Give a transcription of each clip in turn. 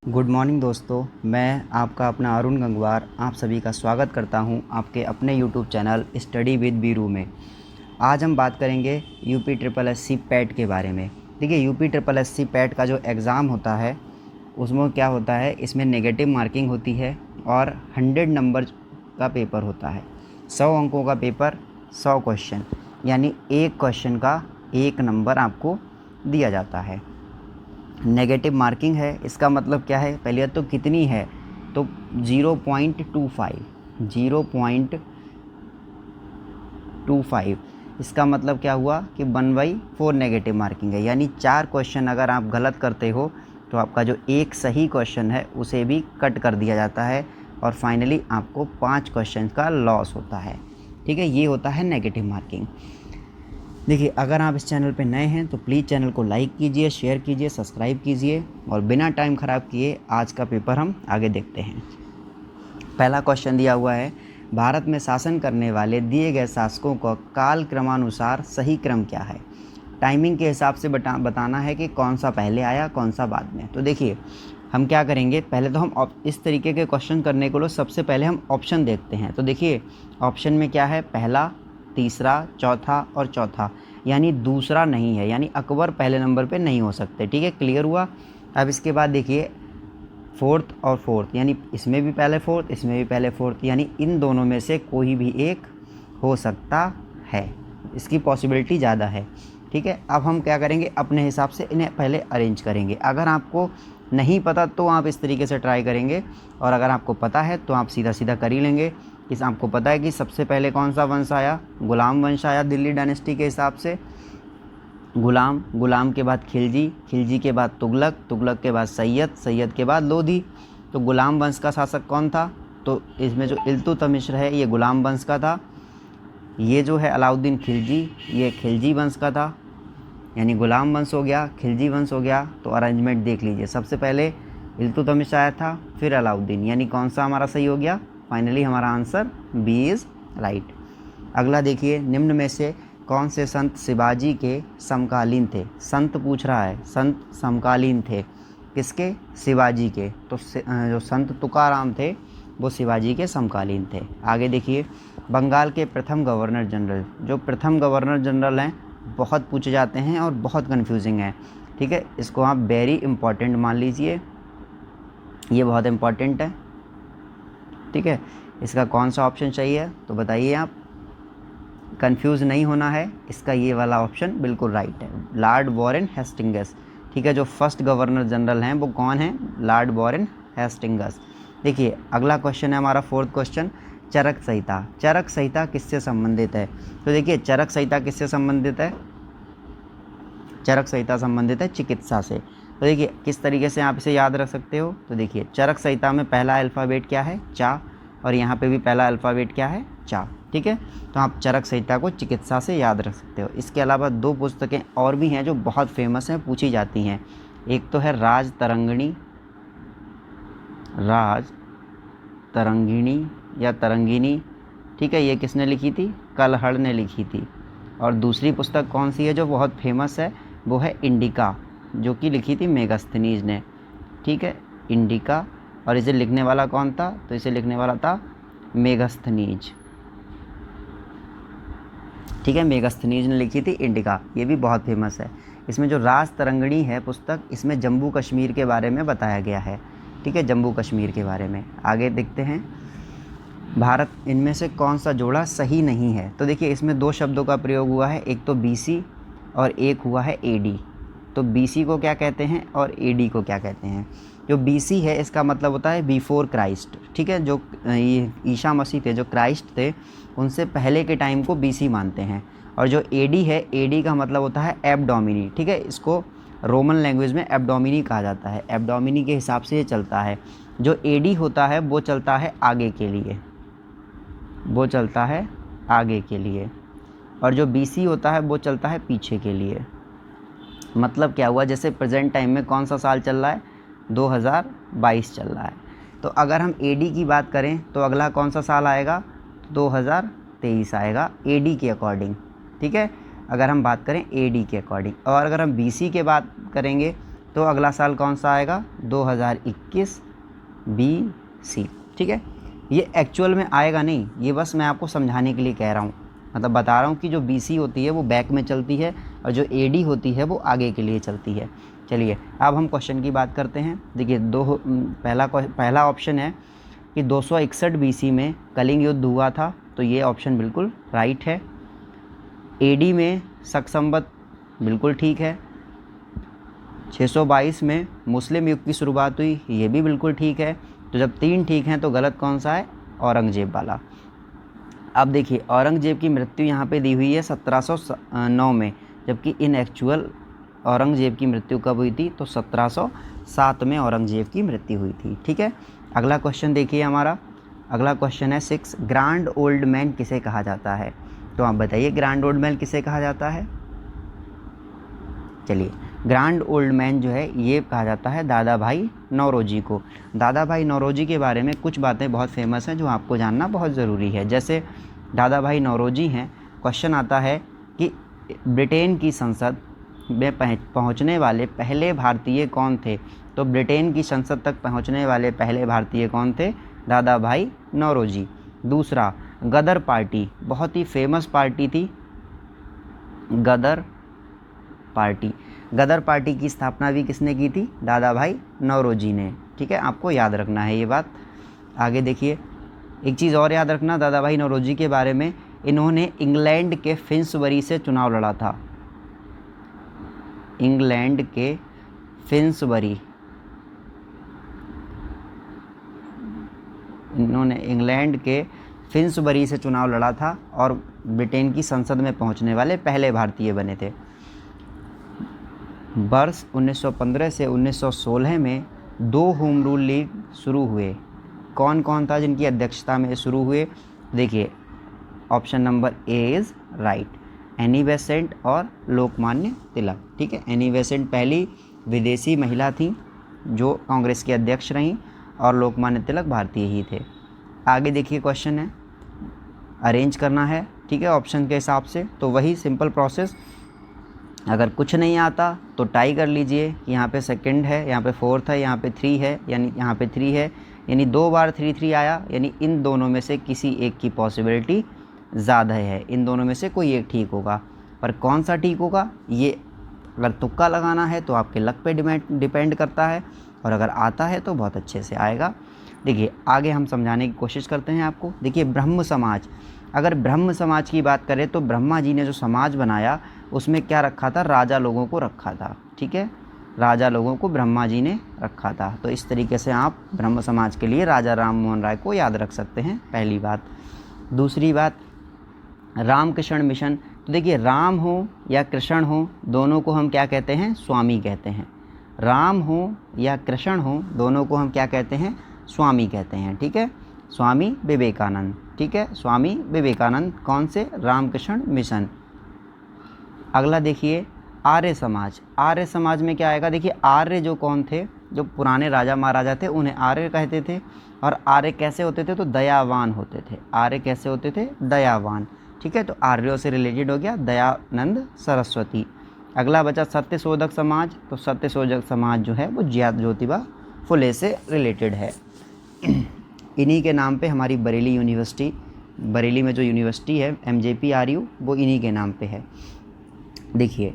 Good morning दोस्तों, मैं आपका अपना अरुण गंगवार आप सभी का स्वागत करता हूं आपके अपने YouTube channel study with Biru में। आज हम बात करेंगे UP triple S C PET के बारे में। देखिए, UP triple S C PET का जो एग्ज़ाम होता है उसमें क्या होता है, इसमें नेगेटिव मार्किंग होती है और 100 नंबर का पेपर होता है। 100 अंकों का पेपर, 100 क्वेश्चन, यानी एक क्वेश्चन का 1 नंबर आपको दिया जाता है। नेगेटिव मार्किंग है, इसका मतलब क्या है, पहले तो कितनी है, तो 0.25 0.25। इसका मतलब क्या हुआ कि 1/4 नेगेटिव मार्किंग है, यानी 4 क्वेश्चन अगर आप गलत करते हो तो आपका जो एक सही क्वेश्चन है उसे भी कट कर दिया जाता है और फाइनली आपको 5 क्वेश्चन का लॉस होता है। ठीक है, ये होता है नेगेटिव मार्किंग। देखिए, अगर आप इस चैनल पे नए हैं तो प्लीज़ चैनल को लाइक कीजिए, शेयर कीजिए, सब्सक्राइब कीजिए और बिना टाइम ख़राब किए आज का पेपर हम आगे देखते हैं। पहला क्वेश्चन दिया हुआ है, भारत में शासन करने वाले दिए गए शासकों का काल क्रमानुसार सही क्रम क्या है। टाइमिंग के हिसाब से बताना है कि कौन सा पहले आया कौन सा बाद में। तो देखिए, हम क्या करेंगे, पहले तो हम इस तरीके के क्वेश्चन करने को लो, सबसे पहले हम ऑप्शन देखते हैं। तो देखिए, ऑप्शन में क्या है, पहला, तीसरा, चौथा और चौथा, यानी दूसरा नहीं है, यानी अकबर पहले नंबर पे नहीं हो सकते। ठीक है, क्लियर हुआ। अब इसके बाद देखिए, फोर्थ और फोर्थ, यानी इसमें भी पहले फोर्थ, इसमें भी पहले फोर्थ, यानी इन दोनों में से कोई भी एक हो सकता है, इसकी पॉसिबिलिटी ज़्यादा है। ठीक है, अब हम क्या करेंगे, अपने हिसाब से इन्हें पहले अरेंज करेंगे। अगर आपको नहीं पता तो आप इस तरीके से ट्राई करेंगे, और अगर आपको पता है तो आप सीधा सीधा कर ही लेंगे। इस आपको पता है कि सबसे पहले कौन सा वंश आया, गुलाम वंश आया दिल्ली डायनेस्टी के हिसाब से। गुलाम के बाद खिलजी, खिलजी के बाद तुगलक, तुगलक के बाद सैयद, सैयद के बाद लोधी। तो गुलाम वंश का शासक कौन था, तो इसमें जो इल्तुतमिश है ये गुलाम वंश का था। ये जो है अलाउद्दीन खिलजी, ये खिलजी वंश का था, यानी गुलाम वंश हो गया, खिलजी वंश हो गया। तो अरेंजमेंट देख लीजिए, सबसे पहले इल्तुतमिश आया था, फिर अलाउद्दीन, यानी कौन सा हमारा सही हो गया, फाइनली हमारा आंसर बी इज़ राइट। अगला देखिए, निम्न में से कौन से संत शिवाजी के समकालीन थे। संत पूछ रहा है, संत समकालीन थे किसके, शिवाजी के। तो जो संत तुकाराम थे वो शिवाजी के समकालीन थे। आगे देखिए, बंगाल के प्रथम गवर्नर जनरल, जो प्रथम गवर्नर जनरल हैं बहुत पूछे जाते हैं और बहुत कंफ्यूजिंग है। ठीक है, इसको आप वेरी इंपॉर्टेंट मान लीजिए, ये बहुत इंपॉर्टेंट है। ठीक है, इसका कौन सा ऑप्शन चाहिए तो बताइए आप, कंफ्यूज नहीं होना है, इसका ये वाला ऑप्शन बिल्कुल राइट है, लॉर्ड वॉरेन हेस्टिंग्स। ठीक है, जो फर्स्ट गवर्नर जनरल हैं वो कौन है, लॉर्ड वॉरेन हेस्टिंग्स। देखिए, अगला क्वेश्चन है हमारा फोर्थ क्वेश्चन, चरक संहिता। चरक संहिता किससे संबंधित है। तो देखिए, चरक संहिता किससे संबंधित है, चरक संहिता संबंधित है चिकित्सा से। तो देखिए, किस तरीके से आप इसे याद रख सकते हो, तो देखिए, चरक संहिता में पहला अल्फ़ाबेट क्या है, चा, और यहाँ पे भी पहला अल्फ़ाबेट क्या है, चा। ठीक है, तो आप चरक संहिता को चिकित्सा से याद रख सकते हो। इसके अलावा 2 पुस्तकें और भी हैं जो बहुत फेमस हैं, पूछी जाती हैं। एक तो है राज तरंगिणी, राज तरंगिणी या तरंगिनी। ठीक है, ये किसने लिखी थी, कलहड़ ने लिखी थी। और दूसरी पुस्तक कौन सी है जो बहुत फेमस है, वो है इंडिका, जो कि लिखी थी मेगास्थनीज ने। ठीक है, इंडिका, और इसे लिखने वाला कौन था, तो इसे लिखने वाला था मेगास्थनीज। ठीक है, मेगास्थनीज ने लिखी थी इंडिका, ये भी बहुत फेमस है। इसमें जो राज तरंगिणी है पुस्तक, इसमें जम्मू कश्मीर के बारे में बताया गया है। ठीक है, जम्मू कश्मीर के बारे में। आगे देखते हैं, भारत इनमें से कौन सा जोड़ा सही नहीं है। तो देखिए, इसमें 2 शब्दों का प्रयोग हुआ है, एक तो बीसी और एक हुआ है एडी। तो बीसी को क्या कहते हैं और एडी को क्या कहते हैं। जो बीसी है इसका मतलब होता है बिफोर क्राइस्ट। ठीक है, जो ईसा मसीह थे, जो क्राइस्ट थे, उनसे पहले के टाइम को बीसी मानते हैं। और जो एडी है, एडी का मतलब होता है एब्डोमिनी। ठीक है, इसको रोमन लैंग्वेज में एब्डोमिनी कहा जाता है, एब्डोमिनी के हिसाब से ये चलता है। जो एडी होता है वो चलता है आगे के लिए, वो चलता है आगे के लिए, और जो बीसी होता है वो चलता है पीछे के लिए। मतलब क्या हुआ, जैसे प्रेजेंट टाइम में कौन सा साल चल रहा है, 2022 चल रहा है। तो अगर हम एडी की बात करें तो अगला कौन सा साल आएगा, 2023 आएगा एडी के अकॉर्डिंग। ठीक है, अगर हम बात करें एडी के अकॉर्डिंग। और अगर हम बीसी के बात करेंगे तो अगला साल कौन सा आएगा? 2021 BC। ठीक है, ये एक्चुअल में आएगा नहीं, ये बस मैं आपको समझाने के लिए कह रहा हूँ, मतलब बता रहा हूँ कि जो BC होती है वो बैक में चलती है और जो AD होती है वो आगे के लिए चलती है। चलिए अब हम क्वेश्चन की बात करते हैं। देखिए पहला ऑप्शन है कि 261 BC में कलिंग युद्ध हुआ था, तो ये ऑप्शन बिल्कुल राइट है। AD में शक संवत बिल्कुल ठीक है। 622 में मुस्लिम युग की शुरुआत हुई, ये भी बिल्कुल ठीक है। तो जब 3 ठीक हैं तो गलत कौन सा है? औरंगजेब वाला। अब देखिए औरंगजेब की मृत्यु यहाँ पे दी हुई है 1709 में, जबकि इन एक्चुअल औरंगजेब की मृत्यु कब हुई थी? तो 1707 में औरंगजेब की मृत्यु हुई थी। ठीक है, अगला क्वेश्चन देखिए हमारा। अगला क्वेश्चन है 6, ग्रैंड ओल्ड मैन किसे कहा जाता है? तो आप बताइए ग्रैंड ओल्ड मैन किसे कहा जाता है? चलिए ग्रैंड ओल्ड मैन जो है ये कहा जाता है दादा भाई नौरोजी को। दादा भाई नौरोजी के बारे में कुछ बातें बहुत फेमस हैं जो आपको जानना बहुत ज़रूरी है। जैसे दादा भाई नौरोजी हैं, क्वेश्चन आता है कि ब्रिटेन की संसद में पहुंचने वाले पहले भारतीय कौन थे? तो ब्रिटेन की संसद तक पहुंचने वाले पहले भारतीय कौन थे? दादा भाई नौरोजी। दूसरा, गदर पार्टी बहुत ही फेमस पार्टी थी, गदर पार्टी। गदर पार्टी की स्थापना भी किसने की थी? दादा भाई नौरोजी ने। ठीक है, आपको याद रखना है ये बात। आगे देखिए, एक चीज़ और याद रखना दादा भाई नौरोजी के बारे में, इन्होंने इंग्लैंड के फिन्सबरी से चुनाव लड़ा था। इंग्लैंड के फिन्सबरी, इन्होंने इंग्लैंड के फिन्सबरी से चुनाव लड़ा था और ब्रिटेन की संसद में पहुंचने वाले पहले भारतीय बने थे। वर्ष 1915 से 1916 में 2 होम रूल लीग शुरू हुए। कौन कौन था जिनकी अध्यक्षता में शुरू हुए? देखिए option number A is right, Annie Besant और लोकमान्य तिलक। ठीक है, एनी बेसेंट पहली विदेशी महिला थी जो कांग्रेस की अध्यक्ष रहीं और लोकमान्य तिलक भारतीय ही थे। आगे देखिए क्वेश्चन है, अरेंज करना है। ठीक है, ऑप्शन के हिसाब से, तो वही सिंपल प्रोसेस। अगर कुछ नहीं आता तो टाई कर लीजिए, यहाँ पे सेकंड है, यहाँ पे फोर्थ है, यहाँ पे 3 है, यानी यहाँ पे 3 है, यानी 2 बार 3-3 आया, यानी इन दोनों में से किसी एक की पॉसिबिलिटी ज़्यादा है, इन दोनों में से कोई एक ठीक होगा। पर कौन सा ठीक होगा ये अगर तुक्का लगाना है तो आपके लक पे डिपेंड करता है, और अगर आता है तो बहुत अच्छे से आएगा। देखिए आगे हम समझाने की कोशिश करते हैं आपको। देखिए ब्रह्म समाज, अगर ब्रह्म समाज की बात करें तो ब्रह्मा जी ने जो समाज बनाया उसमें क्या रखा था? राजा लोगों को रखा था। ठीक है, राजा लोगों को ब्रह्मा जी ने रखा था। तो इस तरीके से आप ब्रह्म समाज के लिए राजा राम मोहन राय को याद रख सकते हैं, पहली बात। दूसरी बात, रामकृष्ण मिशन। तो देखिए राम हो या कृष्ण हो, दोनों को हम क्या कहते हैं? स्वामी कहते हैं। राम हो या कृष्ण हो, दोनों को हम क्या कहते हैं? स्वामी कहते हैं। ठीक है, स्वामी विवेकानंद। ठीक है, स्वामी विवेकानंद कौन से? रामकृष्ण मिशन। अगला देखिए आर्य समाज। आर्य समाज में क्या आएगा? देखिए आर्य जो कौन थे? जो पुराने राजा महाराजा थे उन्हें आर्य कहते थे। और आर्य कैसे होते थे? तो दयावान होते थे। आर्य कैसे होते थे? दयावान। ठीक है, तो आर्यों से रिलेटेड हो गया दयानंद सरस्वती। अगला बचा सत्यशोधक समाज। तो सत्यशोधक समाज जो है वो ज्योतिबा फुले से रिलेटेड है। इन्हीं के नाम पे हमारी बरेली यूनिवर्सिटी, बरेली में जो यूनिवर्सिटी है MJPRU, वो इन्हीं के नाम पे है। देखिए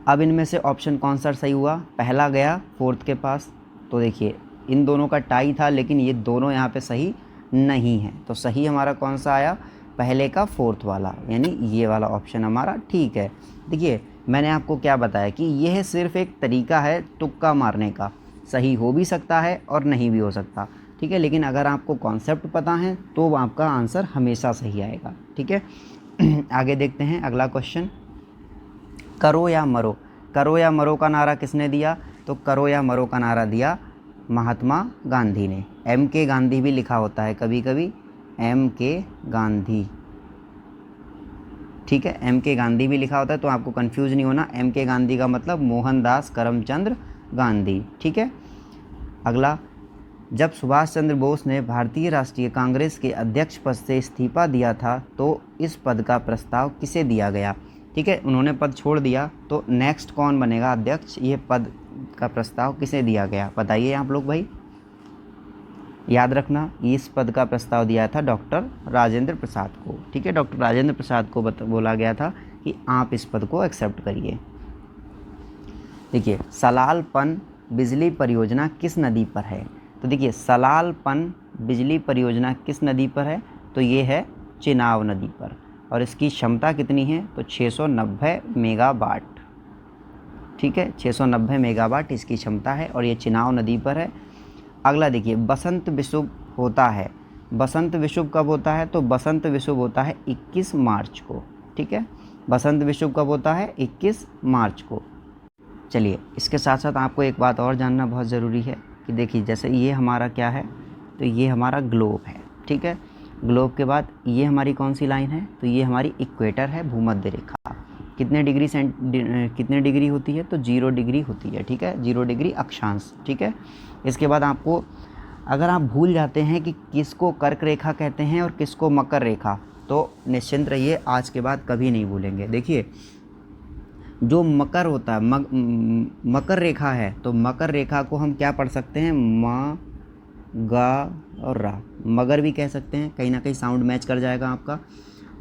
अब इनमें से ऑप्शन कौन सा सही हुआ? पहला गया फोर्थ के पास। तो देखिए इन दोनों का टाई था, लेकिन ये दोनों यहाँ पे सही नहीं है। तो सही हमारा कौन सा आया? पहले का फोर्थ वाला, यानी ये वाला ऑप्शन हमारा ठीक है। देखिए मैंने आपको क्या बताया कि यह सिर्फ एक तरीका है तुक्का मारने का, सही हो भी सकता है और नहीं भी हो सकता। ठीक है, लेकिन अगर आपको कॉन्सेप्ट पता है तो आपका आंसर हमेशा सही आएगा। ठीक है, आगे देखते हैं अगला क्वेश्चन, करो या मरो। करो या मरो का नारा किसने दिया? तो करो या मरो का नारा दिया महात्मा गांधी ने। MK गांधी भी लिखा होता है कभी कभी, MK गांधी। ठीक है, MK गांधी भी लिखा होता है, तो आपको कंफ्यूज नहीं होना। MK गांधी का मतलब मोहनदास करमचंद गांधी। ठीक है, अगला, जब सुभाष चंद्र बोस ने भारतीय राष्ट्रीय कांग्रेस के अध्यक्ष पद से इस्तीफा दिया था तो इस पद का प्रस्ताव किसे दिया गया? ठीक है, उन्होंने पद छोड़ दिया, तो नेक्स्ट कौन बनेगा अध्यक्ष? ये पद का प्रस्ताव किसे दिया गया, बताइए आप लोग भाई। याद रखना, इस पद का प्रस्ताव दिया था डॉक्टर राजेंद्र प्रसाद को। ठीक है, डॉक्टर राजेंद्र प्रसाद को बोला गया था कि आप इस पद को एक्सेप्ट करिए। देखिए, सलाल पन बिजली परियोजना किस नदी पर है? तो देखिए, सलाल पन बिजली परियोजना किस नदी पर है? तो ये है चिनाब नदी पर, और इसकी क्षमता कितनी है? तो 690 मेगावाट। ठीक है, 690 मेगावाट इसकी क्षमता है और ये चिनाब नदी पर है। अगला देखिए, बसंत विषुव होता है। बसंत विषुव कब होता है? तो बसंत विषुव होता है 21 मार्च को। ठीक है, बसंत विषुव कब होता है? 21 मार्च को। चलिए, इसके साथ साथ आपको एक बात और जानना बहुत ज़रूरी है कि देखिए, जैसे ये हमारा क्या है? तो ये हमारा ग्लोब है। ठीक है, ग्लोब के बाद ये हमारी कौन सी लाइन है? तो ये हमारी इक्वेटर है, भूमध्य रेखा। कितने डिग्री होती है? तो 0 डिग्री होती है। ठीक है, 0 डिग्री अक्षांश। ठीक है, इसके बाद आपको, अगर आप भूल जाते हैं कि किसको कर्क रेखा कहते हैं और किसको मकर रेखा, तो निश्चिंत रहिए, आज के बाद कभी नहीं भूलेंगे। देखिए, जो मकर होता है, मकर रेखा है, तो मकर रेखा को हम क्या पढ़ सकते हैं? म गा और रा, मगर भी कह सकते हैं, कहीं ना कहीं साउंड मैच कर जाएगा आपका।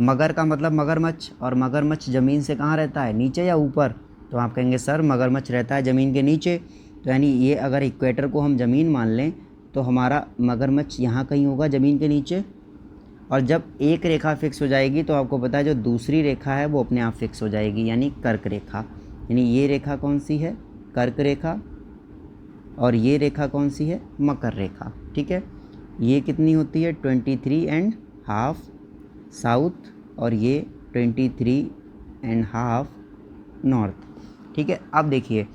मगर का मतलब मगरमच्छ, और मगरमच्छ ज़मीन से कहाँ रहता है? नीचे या ऊपर? तो आप कहेंगे सर मगरमच्छ रहता है ज़मीन के नीचे। तो यानी ये अगर इक्वेटर को हम ज़मीन मान लें तो हमारा मगरमच्छ यहाँ कहीं होगा ज़मीन के नीचे। और जब एक रेखा फिक्स हो जाएगी तो आपको पता है जो दूसरी रेखा है वो अपने आप फिक्स हो जाएगी, यानी कर्क रेखा। यानी ये रेखा कौन सी है? कर्क रेखा। और ये रेखा कौन सी है? मकर रेखा। ठीक है, ये कितनी होती है? 23.5 साउथ, और ये 23.5 नॉर्थ। ठीक है, अब देखिए,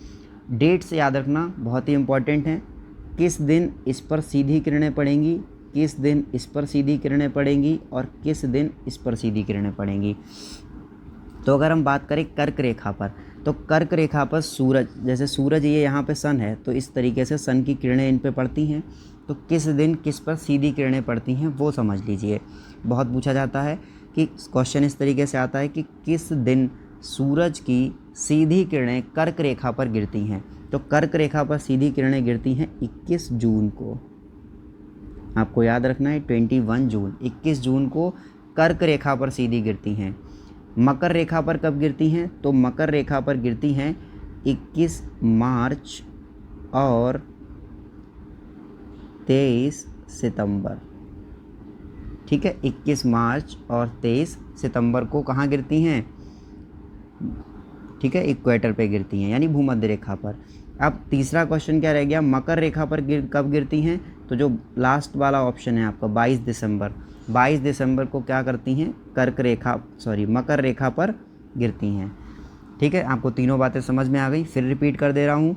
डेट्स याद रखना बहुत ही इम्पॉर्टेंट है। किस दिन इस पर सीधी किरणें पड़ेंगी, किस दिन इस पर सीधी किरणें पड़ेंगी, और किस दिन इस पर सीधी किरणें पड़ेंगी। तो अगर हम बात करें कर्क रेखा पर, तो कर्क रेखा पर सूरज, जैसे सूरज ये यहाँ पे सन है, तो इस तरीके से सन की किरणें इन पे पड़ती हैं। तो किस दिन किस पर सीधी किरणें पड़ती हैं वो समझ लीजिए। बहुत पूछा जाता है कि क्वेश्चन इस तरीके से आता है कि किस दिन सूरज की सीधी किरणें कर्क रेखा पर गिरती हैं। तो कर्क रेखा पर सीधी किरणें गिरती हैं 21 जून को। आपको याद रखना है 21 जून, 21 जून को कर्क रेखा पर सीधी गिरती हैं। मकर रेखा पर कब गिरती हैं? तो मकर रेखा पर गिरती हैं 21 मार्च और 23 सितंबर। ठीक है, 21 मार्च और 23 सितंबर को कहाँ गिरती हैं? ठीक है, इक्वेटर पे गिरती हैं, यानी भूमध्य रेखा पर। अब तीसरा क्वेश्चन क्या रह गया? मकर रेखा पर कब गिरती हैं? तो जो लास्ट वाला ऑप्शन है आपका 22 दिसंबर, 22 दिसंबर को क्या करती हैं? मकर रेखा पर गिरती हैं। ठीक है, आपको तीनों बातें समझ में आ गई। फिर रिपीट कर दे रहा हूँ,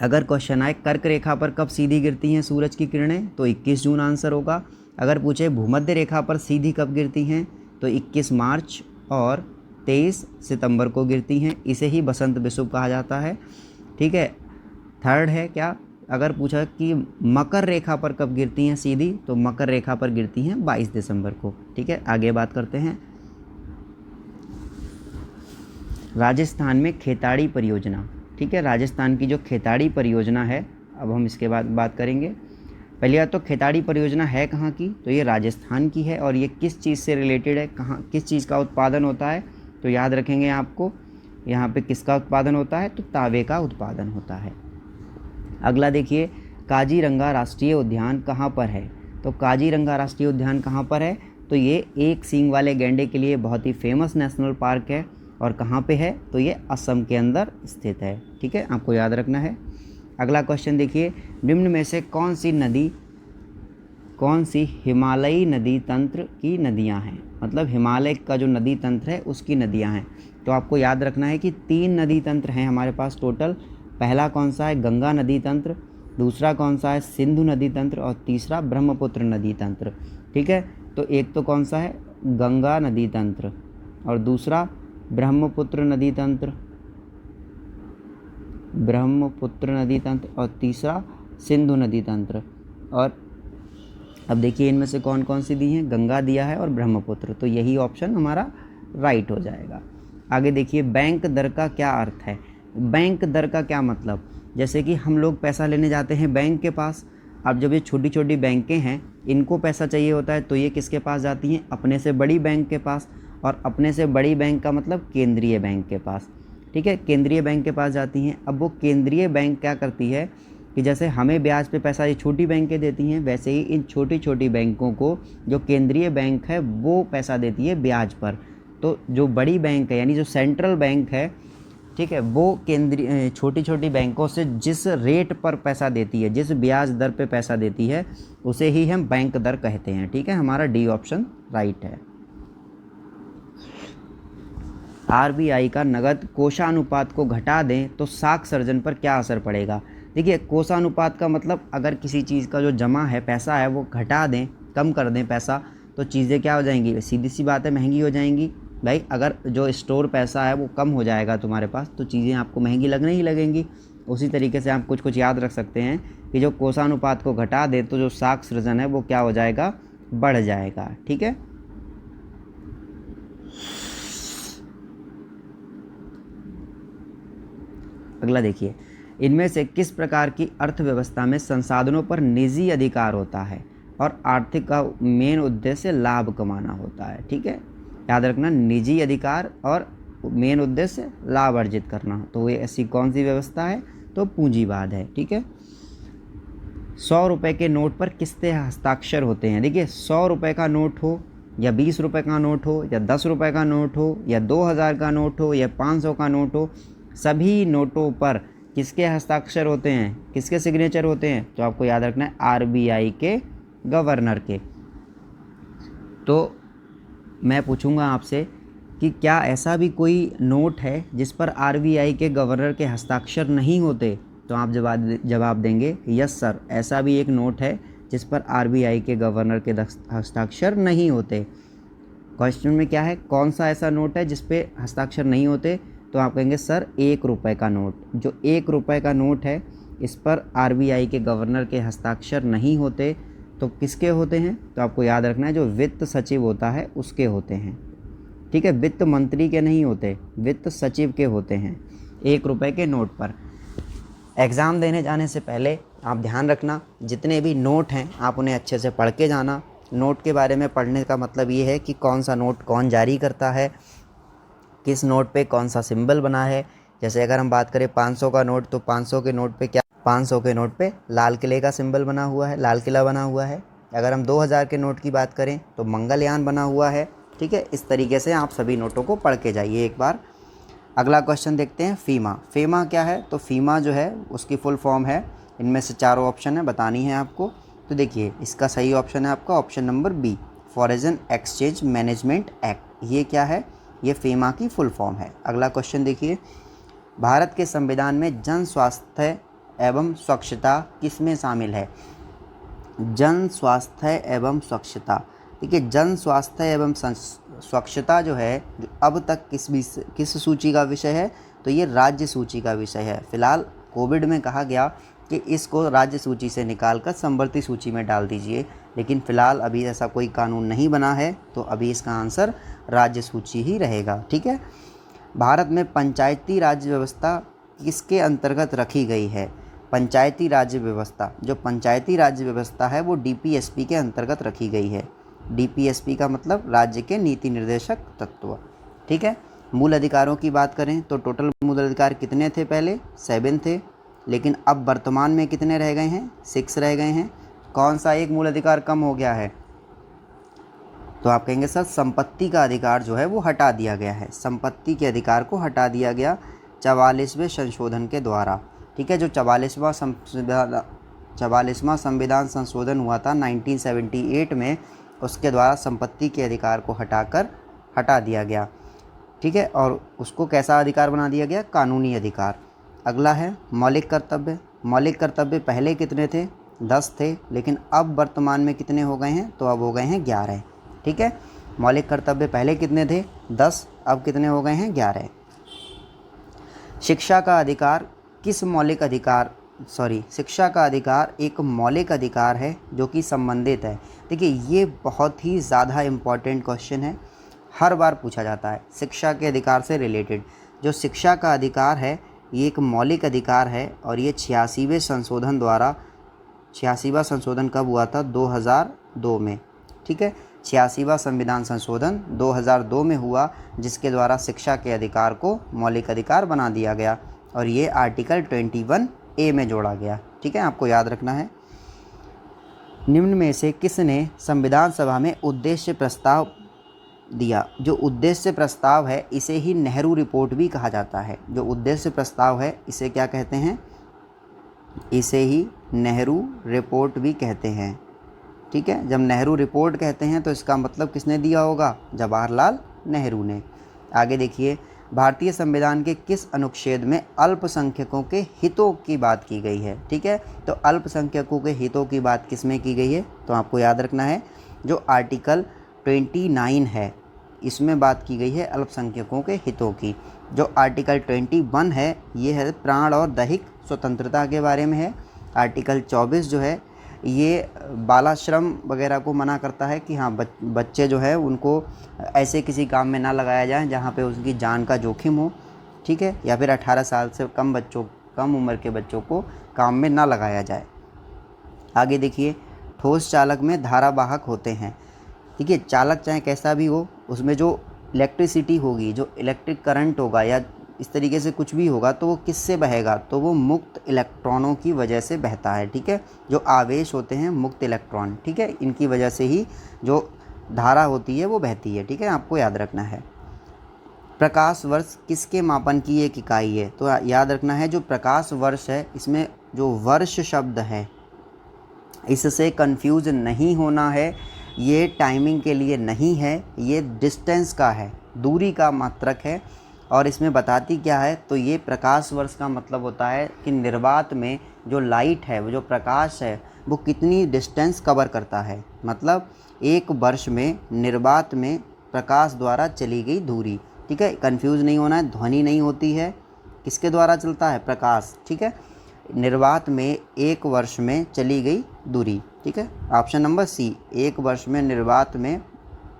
अगर क्वेश्चन आए कर्क रेखा पर कब सीधी गिरती हैं सूरज की किरणें, तो 21 जून आंसर होगा। अगर पूछे भूमध्य रेखा पर सीधी कब गिरती हैं, तो 21 मार्च और 23 सितंबर को गिरती हैं। इसे ही बसंत विषुव कहा जाता है। ठीक है, थर्ड है क्या? अगर पूछा कि मकर रेखा पर कब गिरती हैं सीधी, तो मकर रेखा पर गिरती हैं 22 दिसंबर को। ठीक है, आगे बात करते हैं। राजस्थान में खेताड़ी परियोजना। ठीक है, राजस्थान की जो खेताड़ी परियोजना है, अब हम इसके बाद बात करेंगे। पहली बात तो खेताड़ी परियोजना है कहाँ की? तो ये राजस्थान की है। और ये किस चीज़ से रिलेटेड है, कहाँ किस चीज़ का उत्पादन होता है? तो याद रखेंगे आपको, यहाँ पे किसका उत्पादन होता है? तो तांबे का उत्पादन होता है। अगला देखिए, काजीरंगा राष्ट्रीय उद्यान कहाँ पर है? तो काजीरंगा राष्ट्रीय उद्यान कहाँ पर है? तो ये एक सींग वाले गैंडे के लिए बहुत ही फेमस नेशनल पार्क है। और कहाँ पे है? तो ये असम के अंदर स्थित है। ठीक है, आपको याद रखना है। अगला क्वेश्चन देखिए, निम्न में से कौन सी हिमालयी नदी तंत्र की नदियाँ हैं? मतलब हिमालय का जो नदी तंत्र है उसकी नदियाँ हैं। तो आपको याद रखना है कि 3 नदी तंत्र हैं हमारे पास टोटल। पहला कौन सा है? गंगा नदी तंत्र। दूसरा कौन सा है? सिंधु नदी तंत्र। और तीसरा ब्रह्मपुत्र नदी तंत्र। ठीक है, तो एक तो कौन सा है? गंगा नदी तंत्र, और दूसरा ब्रह्मपुत्र नदी तंत्र, और तीसरा सिंधु नदी तंत्र। और अब देखिए इनमें से कौन कौन सी दी हैं? गंगा दिया है और ब्रह्मपुत्र, तो यही ऑप्शन हमारा राइट हो जाएगा। आगे देखिए, बैंक दर का क्या अर्थ है? बैंक दर का क्या मतलब, जैसे कि हम लोग पैसा लेने जाते हैं बैंक के पास। अब जब ये छोटी छोटी बैंकें हैं, इनको पैसा चाहिए होता है तो ये किसके पास जाती हैं, अपने से बड़ी बैंक के पास। और अपने से बड़ी बैंक का मतलब केंद्रीय बैंक के पास, ठीक है, केंद्रीय बैंक के पास जाती हैं। अब वो केंद्रीय बैंक क्या करती है कि जैसे हमें ब्याज पे पैसा ये छोटी बैंकें देती हैं, वैसे ही इन छोटी छोटी बैंकों को जो केंद्रीय बैंक है वो पैसा देती है ब्याज पर। तो जो बड़ी बैंक है यानी जो सेंट्रल बैंक है, ठीक है, वो केंद्रीय छोटी छोटी बैंकों से जिस रेट पर पैसा देती है, जिस ब्याज दर पे पैसा देती है, उसे ही हम बैंक दर कहते हैं। ठीक है, हमारा डी ऑप्शन राइट है। आरबीआई का नगद कोषानुपात को घटा दें तो साख सर्जन पर क्या असर पड़ेगा। देखिए, कोषानुपात का मतलब अगर किसी चीज़ का जो जमा है पैसा है वो घटा दें, कम कर दें पैसा, तो चीज़ें क्या हो जाएंगी, सीधी सी बात है, महंगी हो जाएंगी। भाई अगर जो स्टोर पैसा है वो कम हो जाएगा तुम्हारे पास, तो चीज़ें आपको महंगी लगने ही लगेंगी। उसी तरीके से आप कुछ कुछ याद रख सकते हैं कि जो कोषानुपात को घटा दे तो जो साख सृजन है वो क्या हो जाएगा, बढ़ जाएगा। ठीक है, अगला देखिए, इनमें से किस प्रकार की अर्थव्यवस्था में संसाधनों पर निजी अधिकार होता है और आर्थिक का मेन उद्देश्य लाभ कमाना होता है। ठीक है, याद रखना, निजी अधिकार और मेन उद्देश्य लाभ अर्जित करना। तो ये ऐसी कौन सी व्यवस्था है, तो पूंजीवाद है। ठीक है, 100 रुपये के नोट पर किसके हस्ताक्षर होते हैं। देखिए, 100 रुपये का नोट हो या 20 रुपये का नोट हो या 10 रुपये का नोट हो या 2000 का नोट हो या 500 का नोट हो, सभी नोटों पर किसके हस्ताक्षर होते हैं, किसके सिग्नेचर होते हैं, तो आपको याद रखना है आरबीआई के गवर्नर के। तो मैं पूछूंगा आपसे कि क्या ऐसा भी कोई नोट है जिस पर आरबीआई के गवर्नर के हस्ताक्षर नहीं होते, तो आप जवाब देंगे यस सर, ऐसा भी एक नोट है जिस पर आरबीआई के गवर्नर के हस्ताक्षर नहीं होते। क्वेश्चन में क्या है, कौन सा ऐसा नोट है जिस पे हस्ताक्षर नहीं होते, तो आप कहेंगे सर 1 रुपये का नोट। जो 1 रुपये का नोट है इस पर आरबीआई के गवर्नर के हस्ताक्षर नहीं होते, तो किसके होते हैं, तो आपको याद रखना है जो वित्त सचिव होता है उसके होते हैं। ठीक है, वित्त मंत्री के नहीं होते, वित्त सचिव के होते हैं 1 रुपये के नोट पर। एग्ज़ाम देने जाने से पहले आप ध्यान रखना, जितने भी नोट हैं आप उन्हें अच्छे से पढ़ के जाना। नोट के बारे में पढ़ने का मतलब ये है कि कौन सा नोट कौन जारी करता है, किस नोट पे कौन सा सिंबल बना है। जैसे अगर हम बात करें 500 का नोट, तो 500 के नोट पे क्या, 500 के नोट पे लाल किले का सिंबल बना हुआ है, लाल किला बना हुआ है। अगर हम 2000 के नोट की बात करें तो मंगलयान बना हुआ है। ठीक है, इस तरीके से आप सभी नोटों को पढ़ के जाइए एक बार। अगला क्वेश्चन देखते हैं, फीमा। फीमा क्या है, तो फीमा जो है उसकी फुल फॉर्म है, इनमें से चारों ऑप्शन है, बतानी है आपको। तो देखिए, इसका सही ऑप्शन है आपका option number B, foreign exchange management act. ये क्या है, ये फीमा की फुल फॉर्म है। अगला क्वेश्चन देखिए, भारत के संविधान में जन स्वास्थ्य एवं स्वच्छता किसमें शामिल है। जन स्वास्थ्य एवं स्वच्छता, देखिए जन स्वास्थ्य एवं स्वच्छता जो है, जो अब तक किस सूची का विषय है, तो ये राज्य सूची का विषय है। फिलहाल कोविड में कहा गया कि इसको राज्य सूची से निकालकर समवर्ती सूची में डाल दीजिए, लेकिन फ़िलहाल अभी ऐसा कोई कानून नहीं बना है, तो अभी इसका आंसर राज्य सूची ही रहेगा। ठीक है, भारत में पंचायती राज व्यवस्था किसके अंतर्गत रखी गई है। पंचायती राज्य व्यवस्था, जो पंचायती राज्य व्यवस्था है वो डीपीएसपी के अंतर्गत रखी गई है। डीपीएसपी का मतलब राज्य के नीति निर्देशक तत्व। ठीक है, मूल अधिकारों की बात करें तो टोटल मूल अधिकार कितने थे, पहले 7 थे, लेकिन अब वर्तमान में कितने रह गए हैं, 6 रह गए हैं। कौन सा एक मूल अधिकार कम हो गया है, तो आप कहेंगे सर संपत्ति का अधिकार जो है वो हटा दिया गया है। संपत्ति के अधिकार को हटा दिया गया 44वें संशोधन के द्वारा। ठीक है, जो 44वां संविधान संशोधन हुआ था 1978 में, उसके द्वारा संपत्ति के अधिकार को हटा दिया गया। ठीक है, और उसको कैसा अधिकार बना दिया गया, कानूनी अधिकार। अगला है मौलिक कर्तव्य। मौलिक कर्तव्य पहले कितने थे, 10 थे, लेकिन अब वर्तमान में कितने हो गए हैं, तो अब हो गए हैं 11। ठीक है, मौलिक कर्तव्य पहले कितने थे, 10, अब कितने हो गए हैं, 11। शिक्षा का अधिकार शिक्षा का अधिकार एक मौलिक अधिकार है जो कि संबंधित है। देखिए, ये बहुत ही ज़्यादा इम्पॉर्टेंट क्वेश्चन है, हर बार पूछा जाता है शिक्षा के अधिकार से रिलेटेड। जो शिक्षा का अधिकार है ये एक मौलिक अधिकार है और ये 86वें संशोधन द्वारा 86वां संशोधन कब हुआ था? 2002 में। ठीक है, 86वां संविधान संशोधन 2002 में हुआ, जिसके द्वारा शिक्षा के अधिकार को मौलिक अधिकार बना दिया गया और ये आर्टिकल 21A में जोड़ा गया। ठीक है, आपको याद रखना है। निम्न में से किसने संविधान सभा में उद्देश्य प्रस्ताव दिया? जो उद्देश्य प्रस्ताव है इसे ही नेहरू रिपोर्ट भी कहा जाता है। जो उद्देश्य प्रस्ताव है इसे क्या कहते हैं? इसे ही नेहरू रिपोर्ट भी कहते हैं। ठीक है, जब नेहरू रिपोर्ट कहते हैं तो इसका मतलब किसने दिया होगा? जवाहरलाल नेहरू ने। आगे देखिए, भारतीय संविधान के किस अनुच्छेद में अल्पसंख्यकों के हितों की बात की गई है? ठीक है, तो अल्पसंख्यकों के हितों की बात किस में की गई है? तो आपको याद रखना है जो आर्टिकल 29 है इसमें बात की गई है अल्पसंख्यकों के हितों की। जो आर्टिकल 21 है ये है प्राण और दैहिक स्वतंत्रता के बारे में है। आर्टिकल 24 जो है ये बालाश्रम वगैरह को मना करता है कि हाँ बच्चे जो है उनको ऐसे किसी काम में ना लगाया जाए जहाँ पे उसकी जान का जोखिम हो। ठीक है, या फिर 18 साल से कम उम्र के बच्चों को काम में ना लगाया जाए। आगे देखिए, ठोस चालक में धारावाहक होते हैं। ठीक है, चालक चाहे कैसा भी हो उसमें जो इलेक्ट्रिसिटी होगी, जो इलेक्ट्रिक करंट होगा या इस तरीके से कुछ भी होगा तो वो किससे बहेगा? तो वो मुक्त इलेक्ट्रॉनों की वजह से बहता है। ठीक है, जो आवेश होते हैं मुक्त इलेक्ट्रॉन, ठीक है, इनकी वजह से ही जो धारा होती है वो बहती है। ठीक है, आपको याद रखना है। प्रकाश वर्ष किसके मापन की एक इकाई है? तो याद रखना है जो प्रकाश वर्ष है इसमें जो वर्ष शब्द है इससे कंफ्यूज नहीं होना है। ये टाइमिंग के लिए नहीं है, ये डिस्टेंस का है, दूरी का मात्रक है। और इसमें बताती क्या है? तो ये प्रकाश वर्ष का मतलब होता है कि निर्वात में जो लाइट है, वो जो प्रकाश है वो कितनी डिस्टेंस कवर करता है। मतलब एक वर्ष में निर्वात में प्रकाश द्वारा चली गई दूरी। ठीक है, कंफ्यूज नहीं होना है, ध्वनि नहीं होती है, किसके द्वारा चलता है? प्रकाश। ठीक है, निर्वात में एक वर्ष में चली गई दूरी। ठीक है, ऑप्शन नंबर सी, एक वर्ष में निर्वात में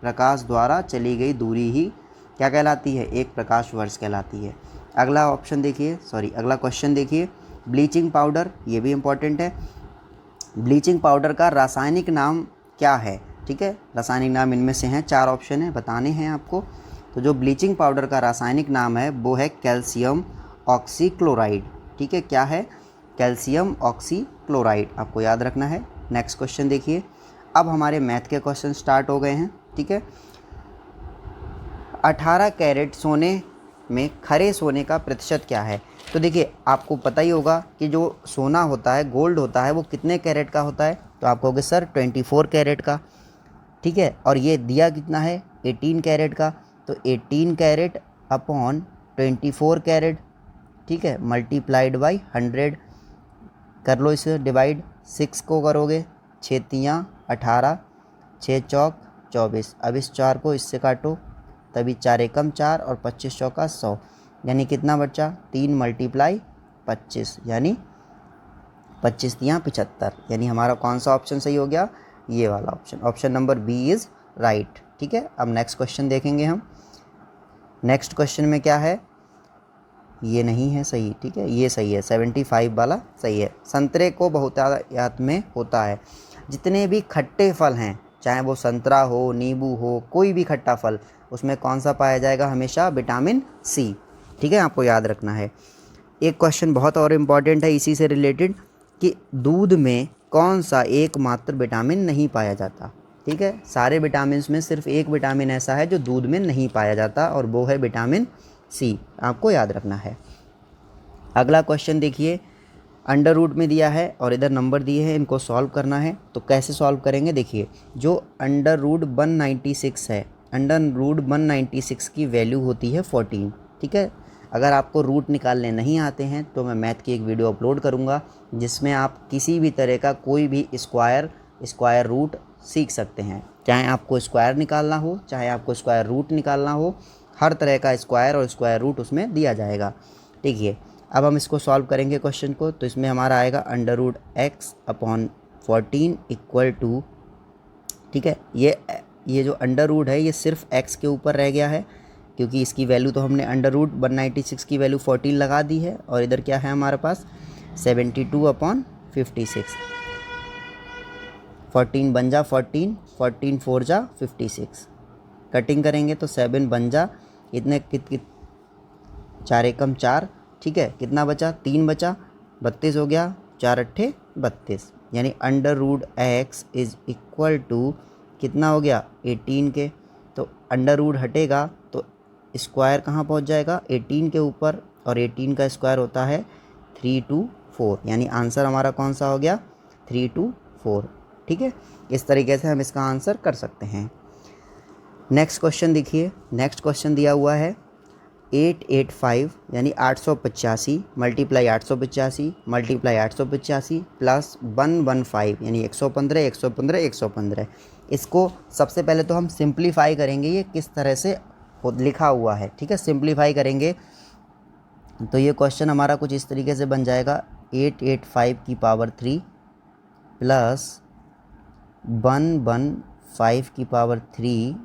प्रकाश द्वारा चली गई दूरी ही क्या कहलाती है? एक प्रकाश वर्ष कहलाती है। अगला अगला क्वेश्चन देखिए, ब्लीचिंग पाउडर, ये भी इम्पॉर्टेंट है। ब्लीचिंग पाउडर का रासायनिक नाम क्या है? ठीक है, रासायनिक नाम इनमें से हैं, 4 ऑप्शन है, बताने हैं आपको। तो जो ब्लीचिंग पाउडर का रासायनिक नाम है वो है कैल्शियम ऑक्सीक्लोराइड। ठीक है, क्या है? कैल्शियम ऑक्सीक्लोराइड, आपको याद रखना है। नेक्स्ट क्वेश्चन देखिए, अब हमारे मैथ के क्वेश्चन स्टार्ट हो गए हैं। ठीक है, 18 कैरेट सोने में खरे सोने का प्रतिशत क्या है? तो देखिए आपको पता ही होगा कि जो सोना होता है, गोल्ड होता है, वो कितने कैरेट का होता है? तो आप कहोगे सर 24 कैरेट का। ठीक है, और ये दिया कितना है? 18 कैरेट का। तो 18 कैरेट अपॉन 24 कैरेट, ठीक है, मल्टीप्लाइड बाई 100 कर लो इसे डिवाइड। 6 को करोगे 6 तियाँ 18, 6 चौक 24। अब इस 4 को इससे काटो, तभी 4 एकम 4 और 25 चौका 100, यानी कितना बचा? 3 मल्टीप्लाई 25, यानी 25 तियाँ 75। यानी हमारा कौन सा ऑप्शन सही हो गया? ये वाला option, option number B is right. ठीक है, अब नेक्स्ट क्वेश्चन देखेंगे हम। नेक्स्ट क्वेश्चन में क्या है? ये नहीं है सही। ठीक है, ये सही है, 75 वाला सही है। संतरे को बहुतायत में होता है। जितने भी खट्टे फल हैं, चाहे वो संतरा हो, नींबू हो, कोई भी खट्टा फल, उसमें कौन सा पाया जाएगा? हमेशा विटामिन सी। ठीक है, आपको याद रखना है। एक क्वेश्चन बहुत और इम्पॉर्टेंट है इसी से रिलेटेड कि दूध में कौन सा एकमात्र विटामिन नहीं पाया जाता? ठीक है, सारे विटामिन में सिर्फ एक विटामिन ऐसा है जो दूध में नहीं पाया जाता और वो है विटामिन सी, आपको याद रखना है। अगला क्वेश्चन देखिए, अंडर रूट में दिया है और इधर नंबर दिए हैं, इनको सॉल्व करना है। तो कैसे सॉल्व करेंगे? देखिए, जो अंडर रूट 196 है, अंडर रूट 196 की वैल्यू होती है 14। ठीक है, अगर आपको रूट निकालने नहीं आते हैं तो मैं मैथ की एक वीडियो अपलोड करूंगा जिसमें आप किसी भी तरह का कोई भी स्क्वायर रूट सीख सकते हैं। चाहे आपको स्क्वायर निकालना हो, चाहे आपको स्क्वायर रूट निकालना हो, हर तरह का स्क्वायर और स्क्वायर रूट उसमें दिया जाएगा। ठीक है, अब हम इसको सॉल्व करेंगे क्वेश्चन को। तो इसमें हमारा आएगा under root x upon 14 equal to, ठीक है, ये जो अंडर रूट है ये सिर्फ एक्स के ऊपर रह गया है क्योंकि इसकी वैल्यू तो हमने अंडर रूट 196 की वैल्यू 14 लगा दी है, और इधर क्या है हमारे पास 72/56। 14 बन जा 14, 14 4 जा 56, कटिंग करेंगे तो 7 बन जा इतने कित 4 एकम 4, ठीक है, कितना बचा 3 बचा, 32 हो गया, 4 अट्ठे 32, यानी under root x is equal to कितना हो गया 18 के। तो अंडर रूट हटेगा तो स्क्वायर कहाँ पहुँच जाएगा 18 के ऊपर, और 18 का स्क्वायर होता है 324, यानी आंसर हमारा कौन सा हो गया 324, ठीक है। इस तरीके से हम इसका आंसर कर सकते हैं। नेक्स्ट क्वेश्चन देखिए, नेक्स्ट क्वेश्चन दिया हुआ है 885 यानी 885 मल्टीप्लाई 885 मल्टीप्लाई 885 प्लस 115 यानी 115 115 115। इसको सबसे पहले तो हम सिंप्लीफाई करेंगे, ये किस तरह से लिखा हुआ है, ठीक है, सिंप्लीफाई करेंगे तो ये क्वेश्चन हमारा कुछ इस तरीके से बन जाएगा 885 की पावर 3 प्लस 115 की पावर 3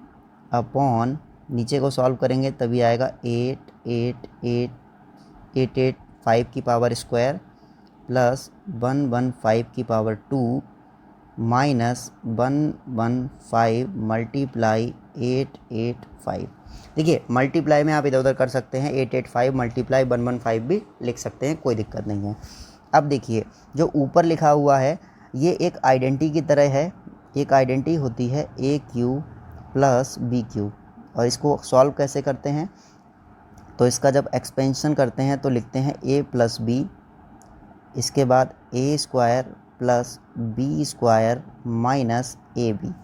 अपॉन, नीचे को सॉल्व करेंगे तभी आएगा 885 की पावर स्क्वायर प्लस 115 की पावर 2 माइनस 115 मल्टीप्लाई 885। देखिए मल्टीप्लाई में आप इधर उधर कर सकते हैं, 885 मल्टीप्लाई 115 भी लिख सकते हैं, कोई दिक्कत नहीं है। अब देखिए जो ऊपर लिखा हुआ है ये एक आइडेंटिटी की तरह है, एक आइडेंटिटी होती है ए क्यू प्लस बी क्यू, और इसको सॉल्व कैसे करते हैं तो इसका जब एक्सपेंशन करते हैं तो लिखते हैं a प्लस बी, इसके बाद a square plus B square minus A B,